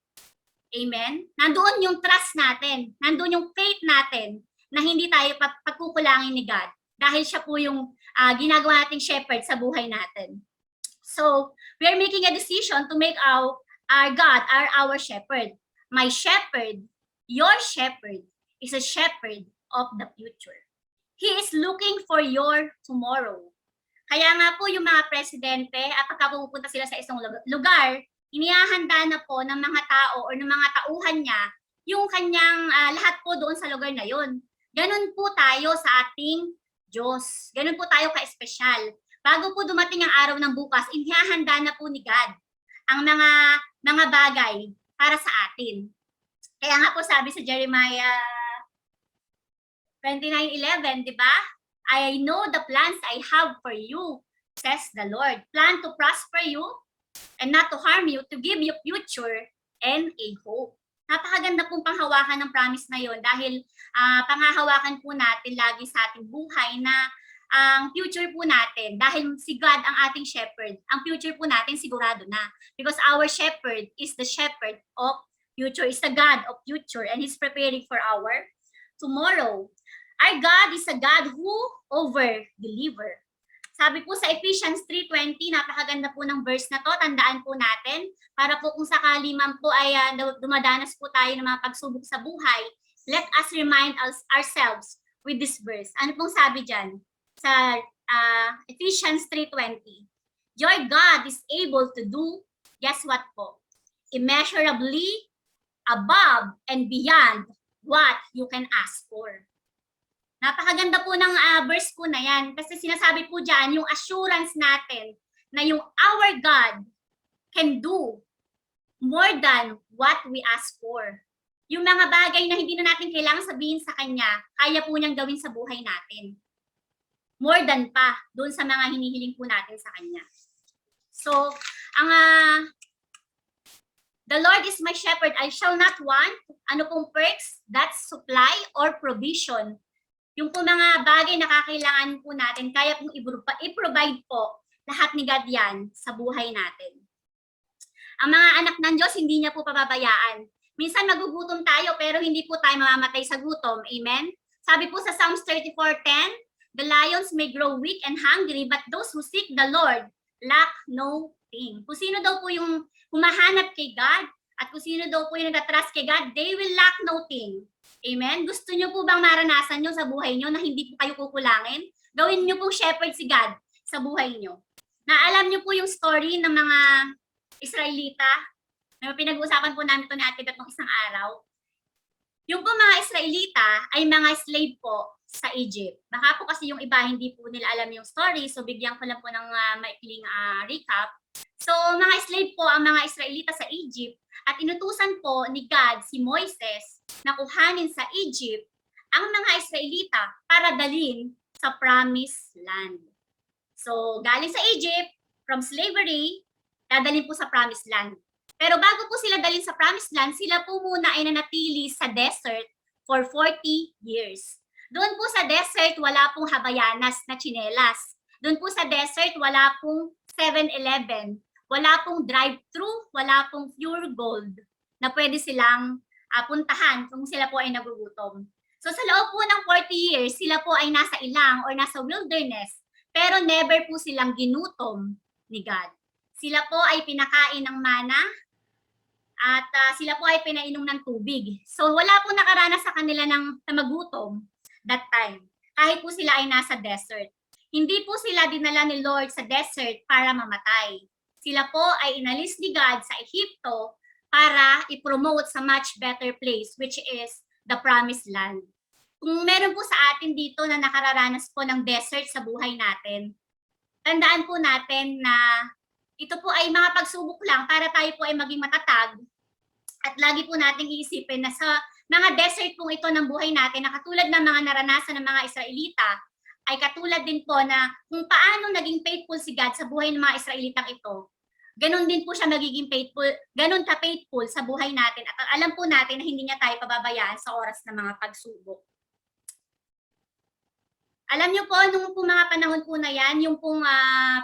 Amen? Nandoon yung trust natin, nandoon yung faith natin na hindi tayo pagkukulangin ni God dahil siya po yung ginagawa nating shepherd sa buhay natin. So, we are making a decision to make our God our shepherd. My shepherd, your shepherd, is a shepherd of the future. He is looking for your tomorrow. Kaya nga po yung mga presidente at pagka pupunta sila sa isang lugar, inihahanda na po ng mga tao o ng mga tauhan niya yung kanyang lahat po doon sa lugar na yon. Ganun po tayo sa ating Diyos. Ganun po tayo ka-espesyal. Bago po dumating ang araw ng bukas, inihahanda na po ni God ang mga bagay para sa atin. Kaya nga po sabi sa Jeremiah 29:11, di ba? I know the plans I have for you, says the Lord. Plan to prosper you and not to harm you, to give you future and a hope. Napakaganda pong panghawakan ng promise na yon dahil panghahawakan po natin lagi sa ating buhay na ang future po natin, dahil si God ang ating shepherd, ang future po natin sigurado na. Because our shepherd is the shepherd of future, is the God of future, and He's preparing for our tomorrow. Our God is a God who over-deliver. Sabi po sa Ephesians 3:20, napakaganda po ng verse na to, tandaan po natin, para po kung sakali man po ay dumadanas po tayo ng mga pagsubok sa buhay, let us remind ourselves with this verse. Ano pong sabi dyan? Sa Ephesians 3:20. Your God is able to do, guess what po? Immeasurably above and beyond what you can ask for. Napakaganda po ng verse po na yan kasi sinasabi po dyan yung assurance natin na yung our God can do more than what we ask for. Yung mga bagay na hindi na natin kailangan sabihin sa Kanya, kaya po niyang gawin sa buhay natin. More than pa doon sa mga hinihiling po natin sa Kanya. So, ang the Lord is my shepherd, I shall not want. Ano pong perks? That's supply or provision. Yung po mga bagay na kakailangan po natin, kaya pong i-provide po lahat ni God yan sa buhay natin. Ang mga anak ng Diyos, hindi niya po pababayaan. Minsan magugutom tayo pero hindi po tayo mamamatay sa gutom. Amen? Sabi po sa Psalms 34:10, the lions may grow weak and hungry, but those who seek the Lord lack no thing. Kung sino daw po yung humahanap kay God at kung sino daw po yung nag-trust kay God, they will lack no thing. Amen? Gusto nyo po bang maranasan nyo sa buhay nyo na hindi po kayo kukulangin? Gawin nyo po shepherd si God sa buhay nyo. Na alam nyo po yung story ng mga Israelita, na pinag-uusapan po namin ito ni Ate Beth nung isang araw. Yung po mga Israelita ay mga slave po sa Egypt. Baka po kasi yung iba hindi po nila alam yung story, so bigyan ko lang po ng maikling recap. So mga slave po ang mga Israelita sa Egypt at inutusan po ni God si Moises na kuhanin sa Egypt ang mga Israelita para dalhin sa promised land. So galing sa Egypt, from slavery, dadalhin po sa promised land. Pero bago po sila dalhin sa promised land, sila po muna ay nanatili sa desert for 40 years. Doon po sa desert, wala pong habayanas na tsinelas. Doon po sa desert, wala pong 7-Eleven. Wala pong drive-thru, wala pong pure gold na pwede silang puntahan kung sila po ay nagugutom. So sa loob po ng 40 years, sila po ay nasa ilang or nasa wilderness, pero never po silang ginutom ni God. Sila po ay pinakain ng mana at sila po ay pinainom ng tubig. So wala po nakaranas sa kanila ng magutom that time, kahit po sila ay nasa desert. Hindi po sila dinala ni Lord sa desert para mamatay. Sila po ay inalis ni God sa Ehipto para i-promote sa much better place, which is the promised land. Kung meron po sa atin dito na nakararanas po ng desert sa buhay natin, tandaan po natin na ito po ay mga pagsubok lang para tayo po ay maging matatag at lagi po nating iisipin na sa mga desert pong ito ng buhay natin na katulad ng mga naranasan ng mga Israelita ay katulad din po na kung paano naging faithful si God sa buhay ng mga Israelitang ito, ganun din po siya magiging faithful, ganun ka-faithful sa buhay natin at alam po natin na hindi niya tayo pababayaan sa oras ng mga pagsubok. Alam niyo po, nung po mga panahon po na yan, yung pong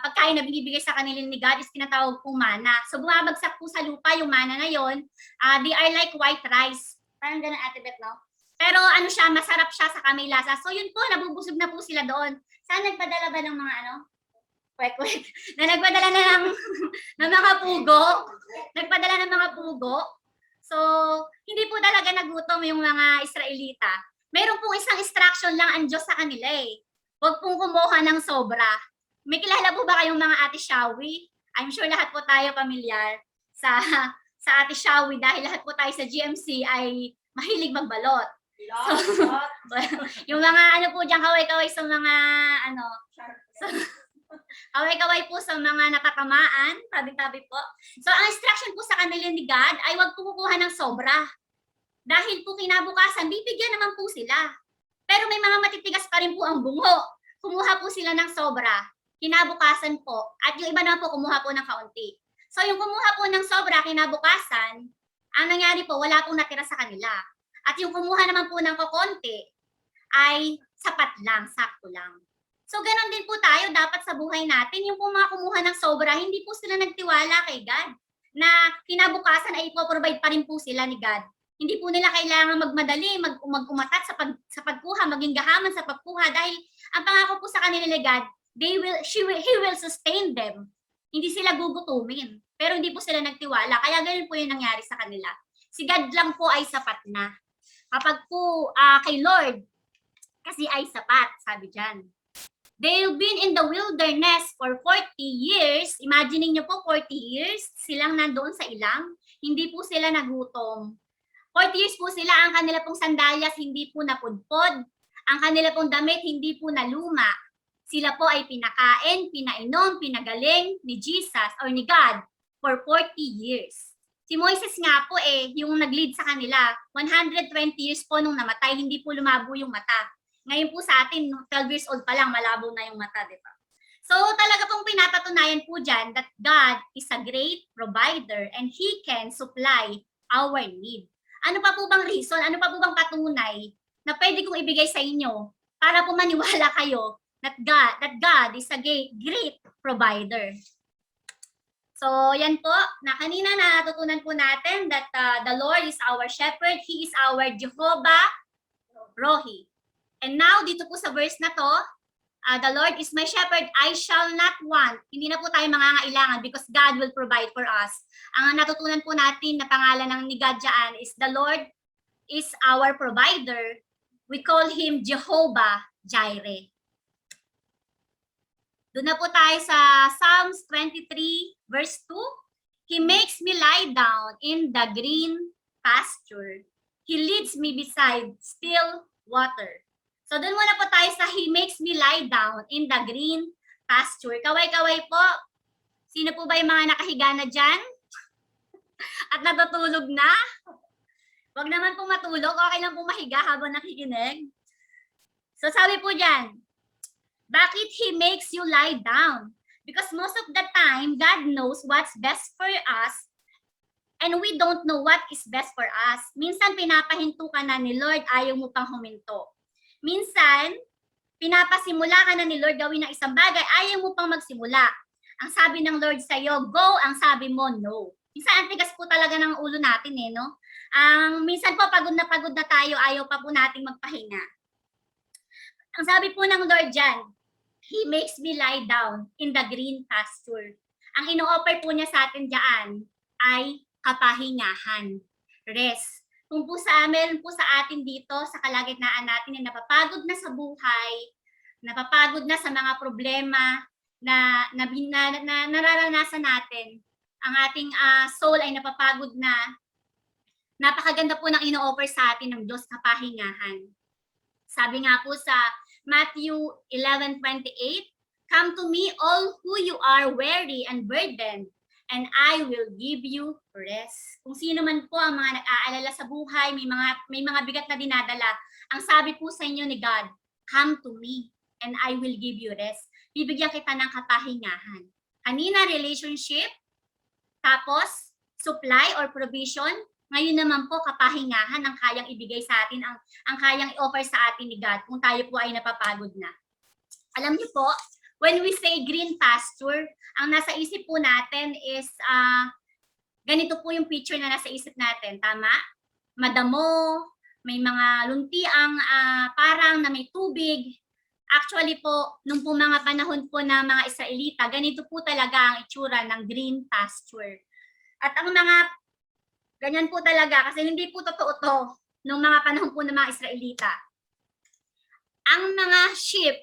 pagkain na binibigay sa kanila ni God is tinatawag pong mana. So bumabagsak po sa lupa yung mana na yon. They are like white rice. Parang ganun, Ate Beth, no? Pero ano siya, masarap siya sa may lasa. So yun po, nabubusog na po sila doon. Saan nagpadala ba ng mga kwek-kwek? Na nagpadala na ng mga pugo. Nagpadala ng mga pugo. So, hindi po talaga nagutom yung mga Israelita. Meron pong isang instruction lang ang Diyos sa kanila eh. Huwag pong kumuha ng sobra. May kilala po ba kayong mga Ate Shawi? I'm sure lahat po tayo pamilyar sa Ate Shawi dahil lahat po tayo sa GMC ay mahilig magbalot. So, yung mga po dyan, kaway-kaway sa mga kaway-kaway po sa mga natatamaan, tabi-tabi po. So ang instruction po sa kanila ni God ay huwag kumukuha ng sobra. Dahil po kinabukasan, bibigyan naman po sila. Pero may mga matitigas pa rin po ang bungo. Kumuha po sila ng sobra. Kinabukasan po. At yung iba naman po, kumuha po ng kaunti. So yung kumuha po ng sobra, kinabukasan, ang nangyari po, wala pong natira sa kanila. At yung kumuha naman po ng kakonti, ay sapat lang, sakto lang. So ganon din po tayo, dapat sa buhay natin, yung po mga kumuha ng sobra, hindi po sila nagtiwala kay God. Na kinabukasan ay ipoprovide pa rin po sila ni God. Hindi po nila kailangan magmadali, mag-umatat sa pagkuha, maging gahaman sa pagkuha dahil ang pangako po sa kanila ni God, he will sustain them. Hindi sila gugutumin. Pero hindi po sila nagtiwala. Kaya ganun po yung nangyari sa kanila. Si God lang po ay sapat na. Kapag po kay Lord, kasi ay sapat, sabi dyan. They've been in the wilderness for 40 years. Imagining nyo po, 40 years, silang nandoon sa ilang. Hindi po sila nagutom. 40 years po sila, ang kanila pong sandalyas hindi po napudpod. Ang kanila pong damit hindi po naluma. Sila po ay pinakain, pinainom, pinagaling ni Jesus or ni God for 40 years. Si Moises nga po yung nag-lead sa kanila, 120 years po nung namatay, hindi po lumabo yung mata. Ngayon po sa atin, 12 years old pa lang, malabo na yung mata, di ba? So talaga pong pinapatunayan po dyan that God is a great provider and He can supply our need. Ano pa po bang reason, ano pa po bang patunay na pwede kong ibigay sa inyo para po maniwala kayo that God is a great provider. So yan po, na kanina natutunan po natin that the Lord is our shepherd, He is our Jehovah Rohi. And now, dito po sa verse na to, the Lord is my shepherd, I shall not want. Hindi na po tayo mangangailangan because God will provide for us. Ang natutunan po natin na pangalan ng ni God dyan is the Lord is our provider. We call Him Jehovah Jireh. Doon na po tayo sa Psalms 23 verse 2. He makes me lie down in the green pasture. He leads me beside still water. So doon muna po tayo sa He makes me lie down in the green pasture. Kaway-kaway po. Sino po ba yung mga nakahiga na dyan? At natutulog na? Huwag naman po matulog. Okay lang po mahiga habang nakikinig. So sabi po dyan, bakit He makes you lie down? Because most of the time, God knows what's best for us and we don't know what is best for us. Minsan pinapahinto ka na ni Lord, ayaw mo pang huminto. Minsan, pinapasimula ka na ni Lord gawin ng isang bagay, ayaw mo pang magsimula. Ang sabi ng Lord sa'yo, go, ang sabi mo, no. Minsan, ang tigas po talaga ng ulo natin no? Minsan po, pagod na tayo, ayaw pa po nating magpahinga. Ang sabi po ng Lord dyan, He makes me lie down in the green pasture. Ang ino-offer po niya sa atin dyan ay kapahingahan, rest. Kung po meron po sa atin dito, sa kalagitnaan natin na napapagod na sa buhay, napapagod na sa mga problema na nararanasan natin, ang ating soul ay napapagod na, napakaganda po ng ino-offer sa atin ng Diyos kapahingahan. Sabi nga po sa Matthew 11:28, come to me all who you are weary and burdened, and I will give you rest. Kung sino man po ang mga nag-aalala sa buhay, may mga bigat na dinadala, ang sabi po sa inyo ni God, come to me and I will give you rest. Bibigyan kita ng kapahingahan. Kanina, relationship, tapos supply or provision. Ngayon naman po, kapahingahan ang kayang ibigay sa atin, ang kayang i-offer sa atin ni God kung tayo po ay napapagod na. Alam niyo po, when we say green pasture, ang nasa isip po natin is, ganito po yung picture na nasa isip natin, tama? Madamo, may mga luntiang parang na may tubig. Actually po, nung po mga panahon po na mga Israelita, ganito po talaga ang itsura ng green pasture. At ang mga, ganyan po talaga, kasi hindi po totoo to, nung mga panahon po ng mga Israelita. Ang mga sheep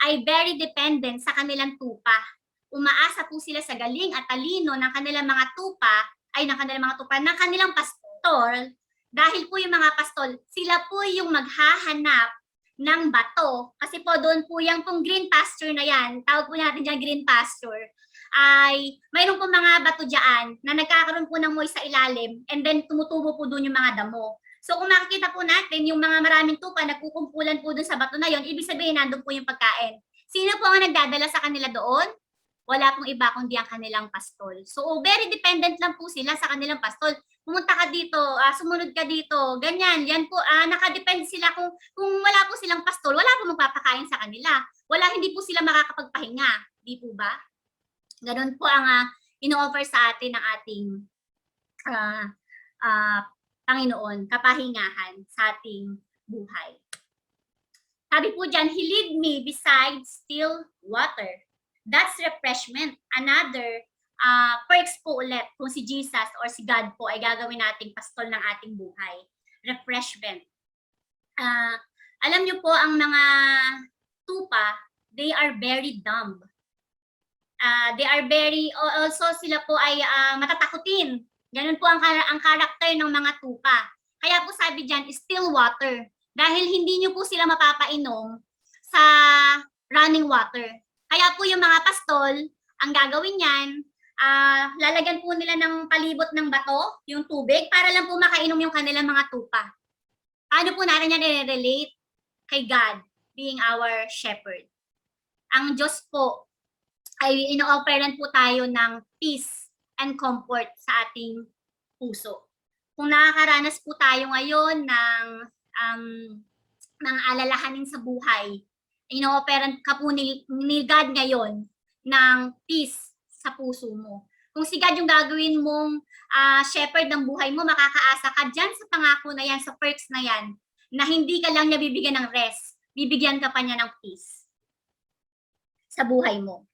ay very dependent sa kanilang tupa. Umaasa po sila sa galing at talino ng kanilang mga tupa, ng kanilang pastor, dahil po yung mga pastol, sila po yung maghahanap ng bato. Kasi po doon po yung pong green pasture na yan, tawag po natin dyan green pasture, ay mayroon po mga bato dyan na nagkakaroon po ng moy sa ilalim and then tumutubo po doon yung mga damo. So kung makikita po natin yung mga maraming tupa nagkukumpulan po doon sa bato na yon, ibig sabihin nandun po yung pagkain. Sino po ang nagdadala sa kanila doon? Wala pong iba kundi ang kanilang pastol. So very dependent lang po sila sa kanilang pastol. Pumunta ka dito, sumunod ka dito, ganyan. Yan po, nakadepende sila kung wala po silang pastol, wala po magpapakain sa kanila. Hindi po sila makakapagpahinga. Di po ba? Ganun po ang ino-offer sa atin ng ating Panginoon, kapahingahan sa ating buhay. Sabi po dyan, He lead me beside still water. That's refreshment. Another perks po ulit kung si Jesus or si God po ay gagawin nating pastol ng ating buhay. Refreshment. Alam niyo po, ang mga tupa, they are very dumb. They are very, also sila po ay matatakutin. Ganun po ang karakter ng mga tupa. Kaya po sabi dyan, still water. Dahil hindi nyo po sila mapapainom sa running water. Kaya po yung mga pastol, ang gagawin yan, lalagyan po nila ng palibot ng bato, yung tubig, para lang po makainom yung kanilang mga tupa. Paano po natin yan i-relate kay God being our shepherd? Ang Diyos po ay ino-offeran po tayo ng peace and comfort sa ating puso. Kung nakakaranas po tayo ngayon ng alalahanin sa buhay, ino-offeran ka po ni God ngayon ng peace sa puso mo. Kung si God yung gagawin mong shepherd ng buhay mo, makakaasa ka dyan sa pangako na yan, sa perks na yan, na hindi ka lang niya bibigyan ng rest, bibigyan ka pa niya ng peace sa buhay mo.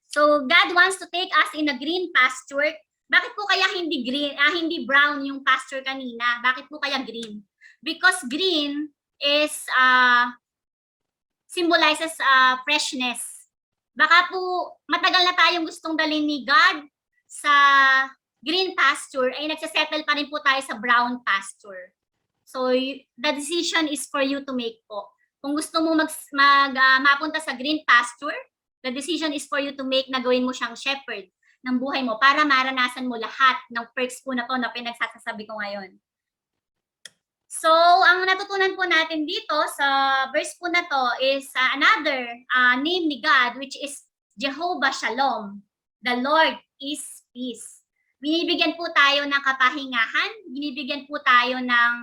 So God wants to take us in a green pasture. Bakit po kaya hindi green, hindi brown yung pasture kanina? Bakit po kaya green? Because green is symbolizes freshness. Baka po matagal na tayong gustong dalhin ni God sa green pasture, ay nagsasettle pa rin po tayo sa brown pasture. So the decision is for you to make po. Kung gusto mo mapunta sa green pasture, the decision is for you to make na gawin mo siyang shepherd ng buhay mo para maranasan mo lahat ng perks po na to na pinagsasasabi ko ngayon. So, ang natutunan po natin dito sa verse po na to is another name ni God, which is Jehovah Shalom. The Lord is peace. Binibigyan po tayo ng kapahingahan, binibigyan po tayo ng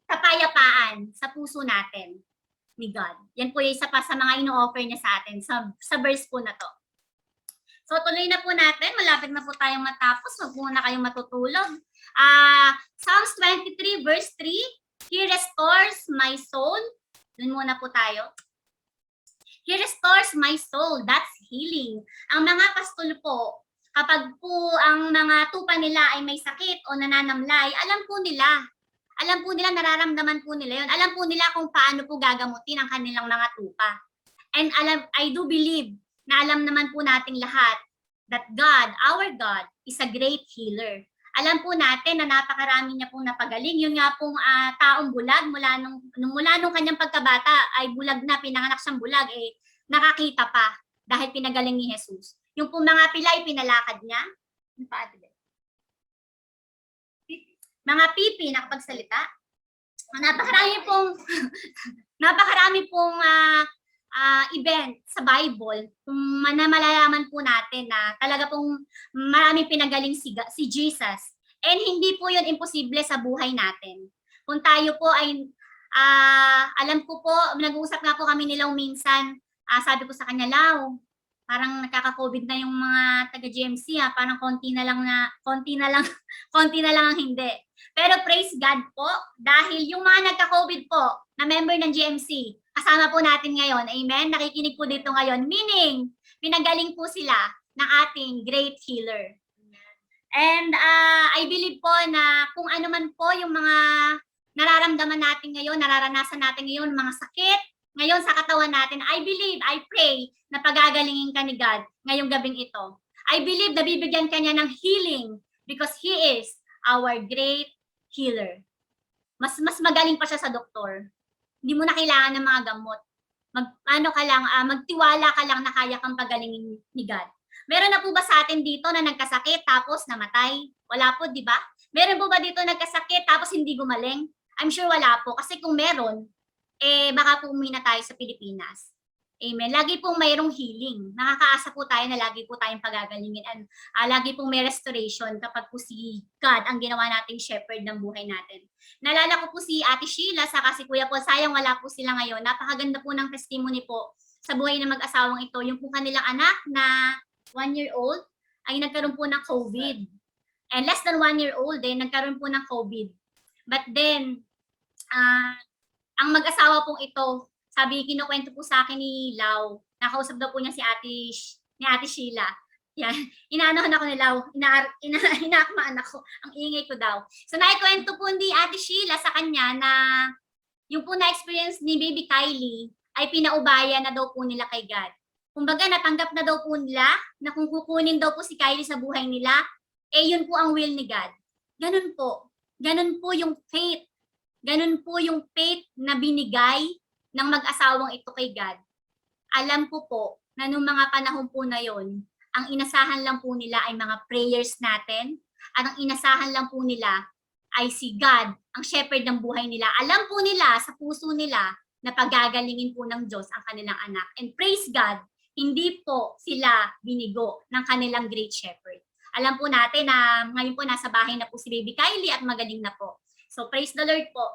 kapayapaan sa puso natin ni God. Yan po yung isa pa sa mga ino-offer niya sa atin sa verse po na to. So tuloy na po natin, malapit na po tayong matapos, huwag muna kayong matutulog. Psalms 23 verse 3, He restores my soul. Doon muna po tayo. He restores my soul, that's healing. Ang mga pastol po, kapag po ang mga tupa nila ay may sakit o nananamlay, alam po nila, nararamdaman po nila yun. Alam po nila kung paano po gagamutin ang kanilang mga tupa. And I do believe na alam naman po nating lahat that God, our God, is a great healer. Alam po natin na napakarami niya pong napagaling. Yung nga pong taong bulag mula nung kanyang pagkabata ay bulag na, pinanganak siyang bulag, nakakita pa dahil pinagaling ni Jesus. Yung pong mga pilay, pinalakad niya. Mga pipi, nakapagsalita. Napakarami pong event sa Bible kung malalaman po natin na talaga pong maraming pinagaling si Jesus. And hindi po yun imposible sa buhay natin. Kung tayo po ay, alam ko po, nag-uusap nga po kami nilaw minsan, sabi ko sa kanya, Lau, parang nakaka-COVID na yung mga taga-GMC, parang konti na lang ang hindi. Pero praise God po, dahil yung mga nagka-COVID po na member ng GMC, kasama po natin ngayon, amen? Nakikinig po dito ngayon, meaning, pinagaling po sila ng ating great healer. And I believe po na kung ano man po yung mga nararamdaman natin ngayon, nararanasan natin ngayon, mga sakit, ngayon sa katawan natin, I believe, I pray na pagagalingin ka ni God ngayong gabing ito. I believe na bibigyan ka niya ng healing because He is our great healer. Mas magaling pa siya sa doktor. Hindi mo na kailangan ng mga gamot. Magtiwala ka lang na kaya kang pagalingin ni God. Meron na po ba sa atin dito na nagkasakit tapos namatay? Wala po, di ba? Meron po ba dito nagkasakit tapos hindi gumaling? I'm sure wala po. Kasi kung meron, baka po umuwi na tayo sa Pilipinas. Amen. Lagi pong mayroong healing. Nakakaasa po tayo na lagi po tayong pagagalingin. And lagi pong may restoration kapag po si God ang ginawa nating shepherd ng buhay natin. Naalala ko po si Ate Sheila saka si Kuya Paul. Sayang wala po sila ngayon. Napakaganda po ng testimony po sa buhay ng mag-asawang ito. Yung po kanilang anak na 1-year-old ay nagkaroon po ng COVID. And less than 1-year-old nagkaroon po ng COVID. But then, ang mag-asawa pong ito, sabi, kinukwento po sa akin ni Lau, nakausap daw po niya ni Ate Sheila. Yan, inaanohan ako nila, inaakmaan ako, ang ingay ko daw. So naikwento po ni Ate Sheila sa kanya na yung po na-experience ni Baby Kylie ay pinaubaya na daw po nila kay God. Kumbaga natanggap na daw po nila na kung kukunin daw po si Kylie sa buhay nila, eh yun po ang will ni God. Ganun po. Ganun po yung faith. Ganun po yung faith na binigay ng mag-asawang ito kay God. Alam ko po na nung mga panahon po na yon, ang inasahan lang po nila ay mga prayers natin at ang inasahan lang po nila ay si God, ang shepherd ng buhay nila. Alam po nila sa puso nila na pagagalingin po ng Diyos ang kanilang anak. And praise God, hindi po sila binigo ng kanilang great shepherd. Alam po natin na ngayon po nasa bahay na po si Baby Kylie at magaling na po. So praise the Lord po.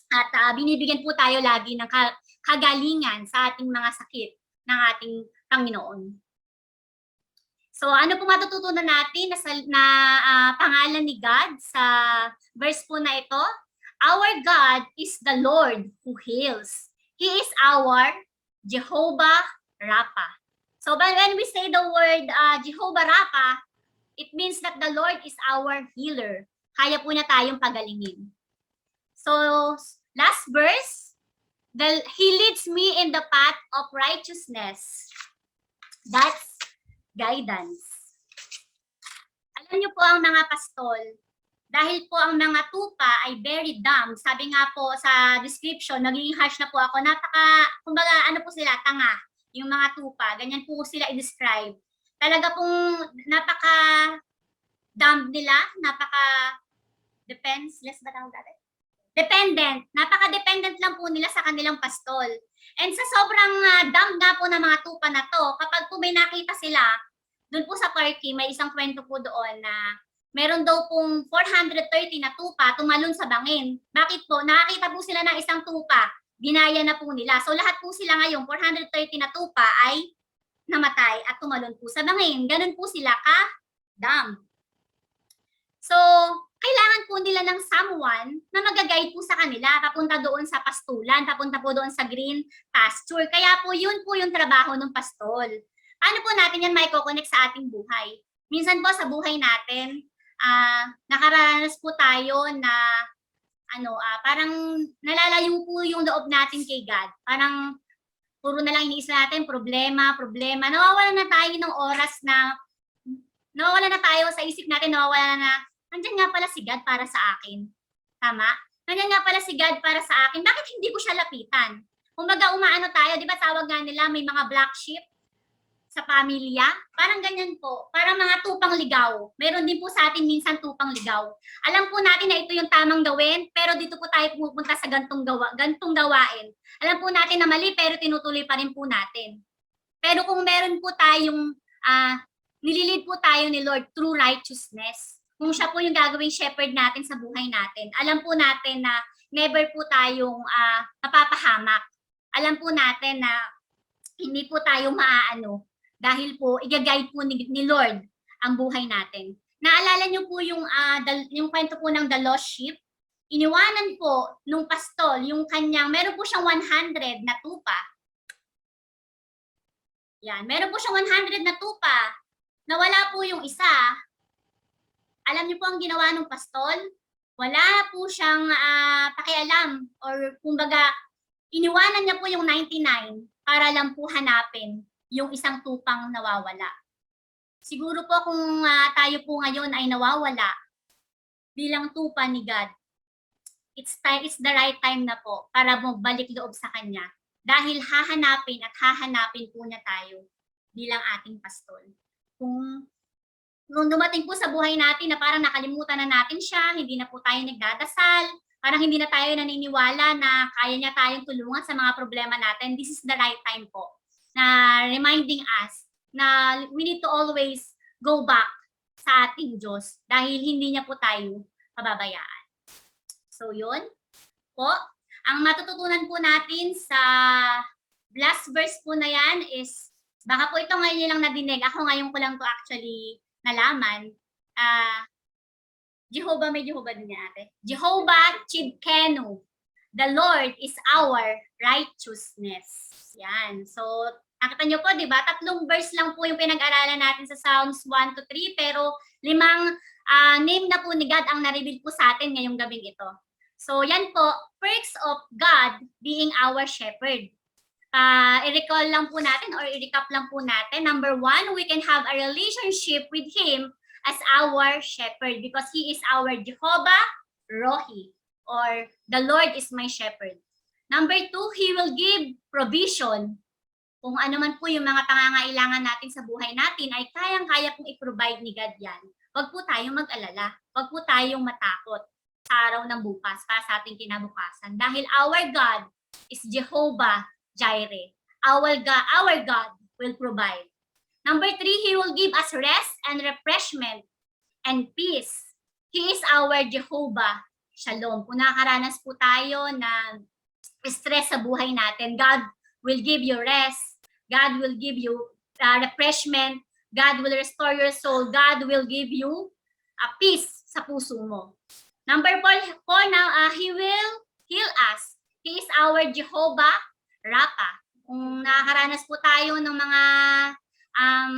At binibigyan po tayo lagi ng kagalingan sa ating mga sakit ng ating Panginoon. So ano po matututunan natin na pangalan ni God sa verse po na ito? Our God is the Lord who heals. He is our Jehovah Rapha. So when we say the word Jehovah Rapha, it means that the Lord is our healer. Kaya po na tayong pagalingin. So last verse, He leads me in the path of righteousness. That's guidance. Alam niyo po ang mga pastol, dahil po ang mga tupa ay very dumb, sabi nga po sa description, naging harsh na po ako, kumbaga ano po sila, tanga, yung mga tupa, ganyan po sila i-describe. Talaga pong napaka-dumb nila, defenseless ba tawag natin? Dependent, napaka-dependent lang po nila sa kanilang pastol. And sa sobrang dumb nga po ng mga tupa na to, kapag po may nakita sila, doon po sa Turkey, may isang kwento po doon na meron daw pong 430 na tupa tumalon sa bangin. Bakit po? Nakakita po sila ng isang tupa, binaya na po nila. So lahat po sila ngayon, 430 na tupa ay namatay at tumalon po sa bangin. Ganun po sila ka-dumb. So, kailangan po nila ng someone na mag-guide po sa kanila, papunta doon sa pastulan, papunta po doon sa green pasture. Kaya po yun po yung trabaho ng pastol. Ano po natin yan may connect sa ating buhay? Minsan po sa buhay natin, nakaranas po tayo na parang nalalayo po yung loob natin kay God. Parang puro na lang iniisip natin, problema. Nawawala na tayo ng oras nawawala na tayo sa isip natin, nawawala na nandiyan nga pala si God para sa akin. Tama? Nandiyan nga pala si God para sa akin. Bakit hindi ko siya lapitan? Kumbaga umaano tayo, di ba tawag nga nila may mga black sheep sa pamilya? Parang ganyan po. Parang mga tupang ligaw. Meron din po sa atin minsan tupang ligaw. Alam po natin na ito yung tamang gawin, pero dito po tayo pupunta sa gantong gawain. Alam po natin na mali, pero tinutuloy pa rin po natin. Pero kung meron po tayong, nililid po tayo ni Lord through righteousness, kung siya po yung gagawing shepherd natin sa buhay natin, alam po natin na never po tayong mapapahamak. Alam po natin na hindi po tayo maaano dahil po i-guide po ni Lord ang buhay natin. Naalala niyo po yung kwento po ng the lost sheep? Iniwanan po nung pastol yung kanyang, meron po siyang 100 na tupa. Yan, meron po siyang 100 na tupa. Nawala po yung isa. Alam niyo po ang ginawa ng pastol? Wala po siyang pakialam or kumbaga iniwanan niya po yung 99 para lang po hanapin yung isang tupang nawawala. Siguro po kung tayo po ngayon ay nawawala bilang tupa ni God, it's the right time na po para magbalik loob sa Kanya. Dahil hahanapin po niya tayo bilang ating pastol. Kung dumating po sa buhay natin na parang nakalimutan na natin siya, hindi na po tayo nagdadasal, parang hindi na tayo naniniwala na kaya niya tayong tulungan sa mga problema natin, this is the right time po na reminding us na we need to always go back sa ating Diyos dahil hindi niya po tayo pababayaan. So yun po, ang matututunan po natin sa last verse po na yan is, baka po ito ngayon lang nadinig, ako ngayon ko lang to actually nalaman, Jehovah, may Jehovah din niya ate. Jehovah Chidkenu. The Lord is our righteousness. Yan. So, Nakita niyo po, di ba? 3 verse lang po yung pinag-aralan natin sa Psalms 1 to 3, pero 5 name na po ni God ang na-reveal po sa atin ngayong gabing ito. So yan po, perks of God being our shepherd. I-recall lang po natin or i-recap lang po natin. Number 1, we can have a relationship with Him as our shepherd because He is our Jehovah Rohi, or the Lord is my shepherd. Number 2, He will give provision. Kung ano man po yung mga pangangailangan natin sa buhay natin ay kayang-kaya pong i-provide ni God yan. Huwag po tayong mag-alala. Huwag po tayong matakot sa araw ng bukas para sa ating kinabukasan. Dahil our God is Jehovah Jireh. Our God will provide. Number 3, He will give us rest and refreshment and peace. He is our Jehovah Shalom. Kung nakakaranas po tayo ng stress sa buhay natin, God will give you rest. God will give you refreshment. God will restore your soul. God will give you peace sa puso mo. Number 4 now, He will heal us. He is our Jehovah Rapha. Kung nakakaranas po tayo ng mga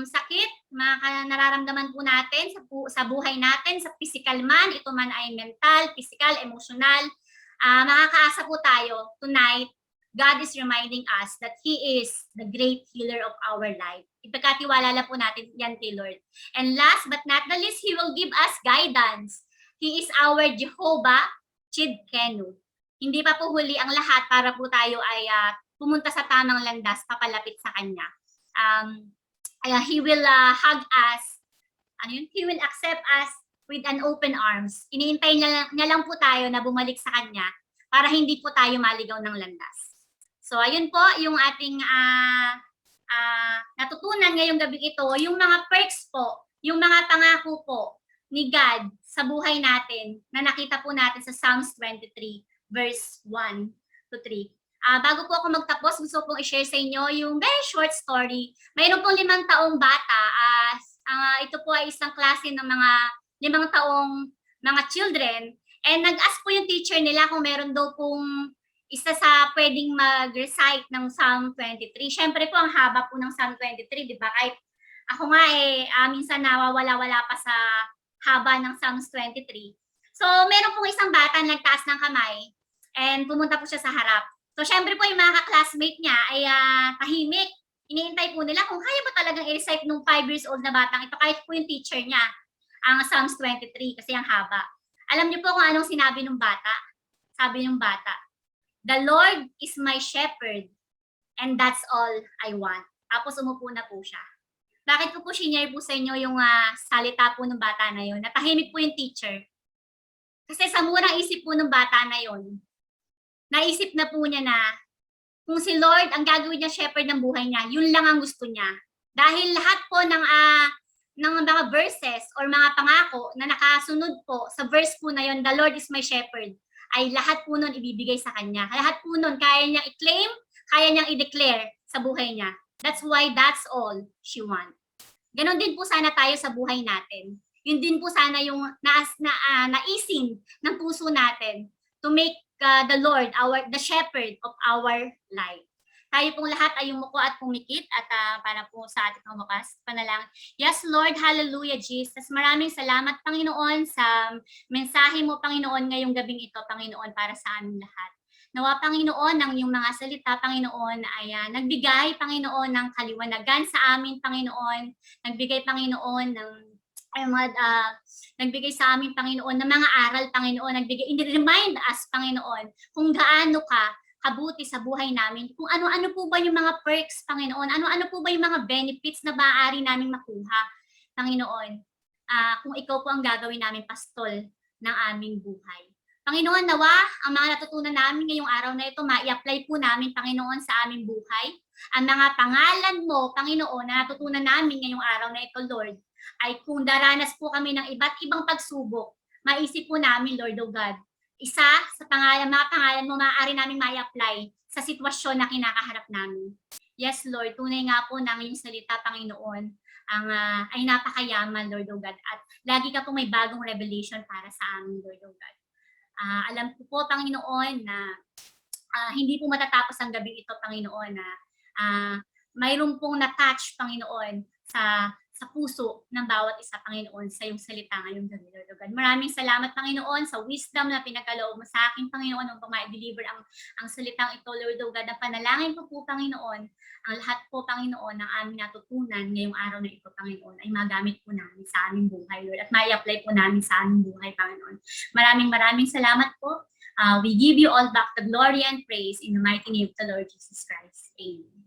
sakit, mga nararamdaman po natin sa buhay natin, sa physical man, ito man ay mental, physical, emotional, makakaasa po tayo tonight. God is reminding us that He is the great healer of our life. Ipagkatiwala lang po natin yan kay Lord. And last but not the least, He will give us guidance. He is our Jehovah Chidkenu. Hindi pa po huli ang lahat para po tayo ay pumunta sa tamang landas, papalapit sa Kanya. He will hug us. He will accept us with an open arms. Iniintay niya lang po tayo na bumalik sa Kanya para hindi po tayo maligaw ng landas. So, ayun po yung ating natutunan ngayong gabi ito, yung mga perks po, yung mga pangako po ni God sa buhay natin na nakita po natin sa Psalms 23 verse 1 to 3. Bago po ako magtapos, gusto kong i-share sa inyo yung very short story. Mayroon pong 5 taong bata. Ito po ay isang klase ng mga 5 taong mga children. And nag-ask po yung teacher nila kung meron daw pong isa sa pwedeng mag-recite ng Psalm 23. Siyempre po, ang haba po ng Psalm 23, di ba? Kahit ako nga minsan nawawala-wala pa sa haba ng Psalms 23. So, meron pong isang bata na nagtaas ng kamay and pumunta po siya sa harap. So, syempre po yung mga ka-classmate niya ay tahimik. Iniintay po nila kung kaya ba talagang i-recite nung 5 years old na batang ito, kahit po yung teacher niya, ang Psalms 23, kasi ang haba. Alam niyo po kung anong sinabi ng bata? Sabi ng bata, "The Lord is my shepherd, and that's all I want." Tapos umupo na po siya. Bakit ko po sinare po sa inyo yung salita po ng bata na yun? Natahimik po yung teacher. Kasi sa murang isip po ng bata na yun, naisip na po niya na kung si Lord ang gagawin niya shepherd ng buhay niya, yun lang ang gusto niya. Dahil lahat po ng mga verses or mga pangako na nakasunod po sa verse po na yun, "The Lord is my shepherd," ay lahat po nun ibibigay sa kanya. Lahat po nun kaya niyang i-claim, kaya niyang i-declare sa buhay niya. That's why that's all she wants. Ganon din po sana tayo sa buhay natin. Yun din po sana yung naisin ng puso natin to make the Lord, the shepherd of our life. Tayo pong lahat ay umuko at pumikit at para po sa ating pangwakas, panalangin. Yes, Lord, hallelujah, Jesus. Maraming salamat, Panginoon, sa mensahe mo, Panginoon, ngayong gabing ito, Panginoon, para sa aming lahat. Nawa, Panginoon, ng iyong mga salita, Panginoon, ay nagbigay, Panginoon, ng kaliwanagan sa amin, Panginoon. Nagbigay, Panginoon, ng nagbigay sa amin, Panginoon, ng mga aral, Panginoon. Remind us, Panginoon, kung gaano ka kabuti sa buhay namin. Kung ano-ano po ba yung mga perks, Panginoon? Ano-ano po ba yung mga benefits na maaari namin makuha, Panginoon? Kung ikaw po ang gagawin namin pastol ng aming buhay. Panginoon, nawa, ang mga natutunan namin ngayong araw na ito, ma-i-apply po namin, Panginoon, sa aming buhay. Ang mga pangalan mo, Panginoon, na natutunan namin ngayong araw na ito, Lord, ay kung daranas po kami ng iba't ibang pagsubok, maisip po namin, Lord O God, isa sa mga pangalan mo maaari namin ma-apply sa sitwasyon na kinakaharap namin. Yes, Lord, tunay nga po ng iyong salita, Panginoon, ay napakayaman, Lord O God, at lagi ka po may bagong revelation para sa amin, Lord O God. Alam ko po, Panginoon, na hindi po matatapos ang gabi ito, Panginoon, na mayroon pong na-touch, Panginoon, sa puso ng bawat isa, Panginoon, sa iyong salita ngayong gabi, Lord O God. Maraming salamat, Panginoon, sa wisdom na pinagkaloob mo sa akin, Panginoon, upang ma-deliver ang salitang ito, Lord O God. Na panalangin ko po, Panginoon, ang lahat po, Panginoon, ng aming natutunan ngayong araw na ito, Panginoon, ay magamit po namin sa aming buhay, Lord, at mai-apply po namin sa aming buhay, Panginoon. Maraming salamat po. We give you all back the glory and praise in the mighty name of the Lord Jesus Christ. Amen.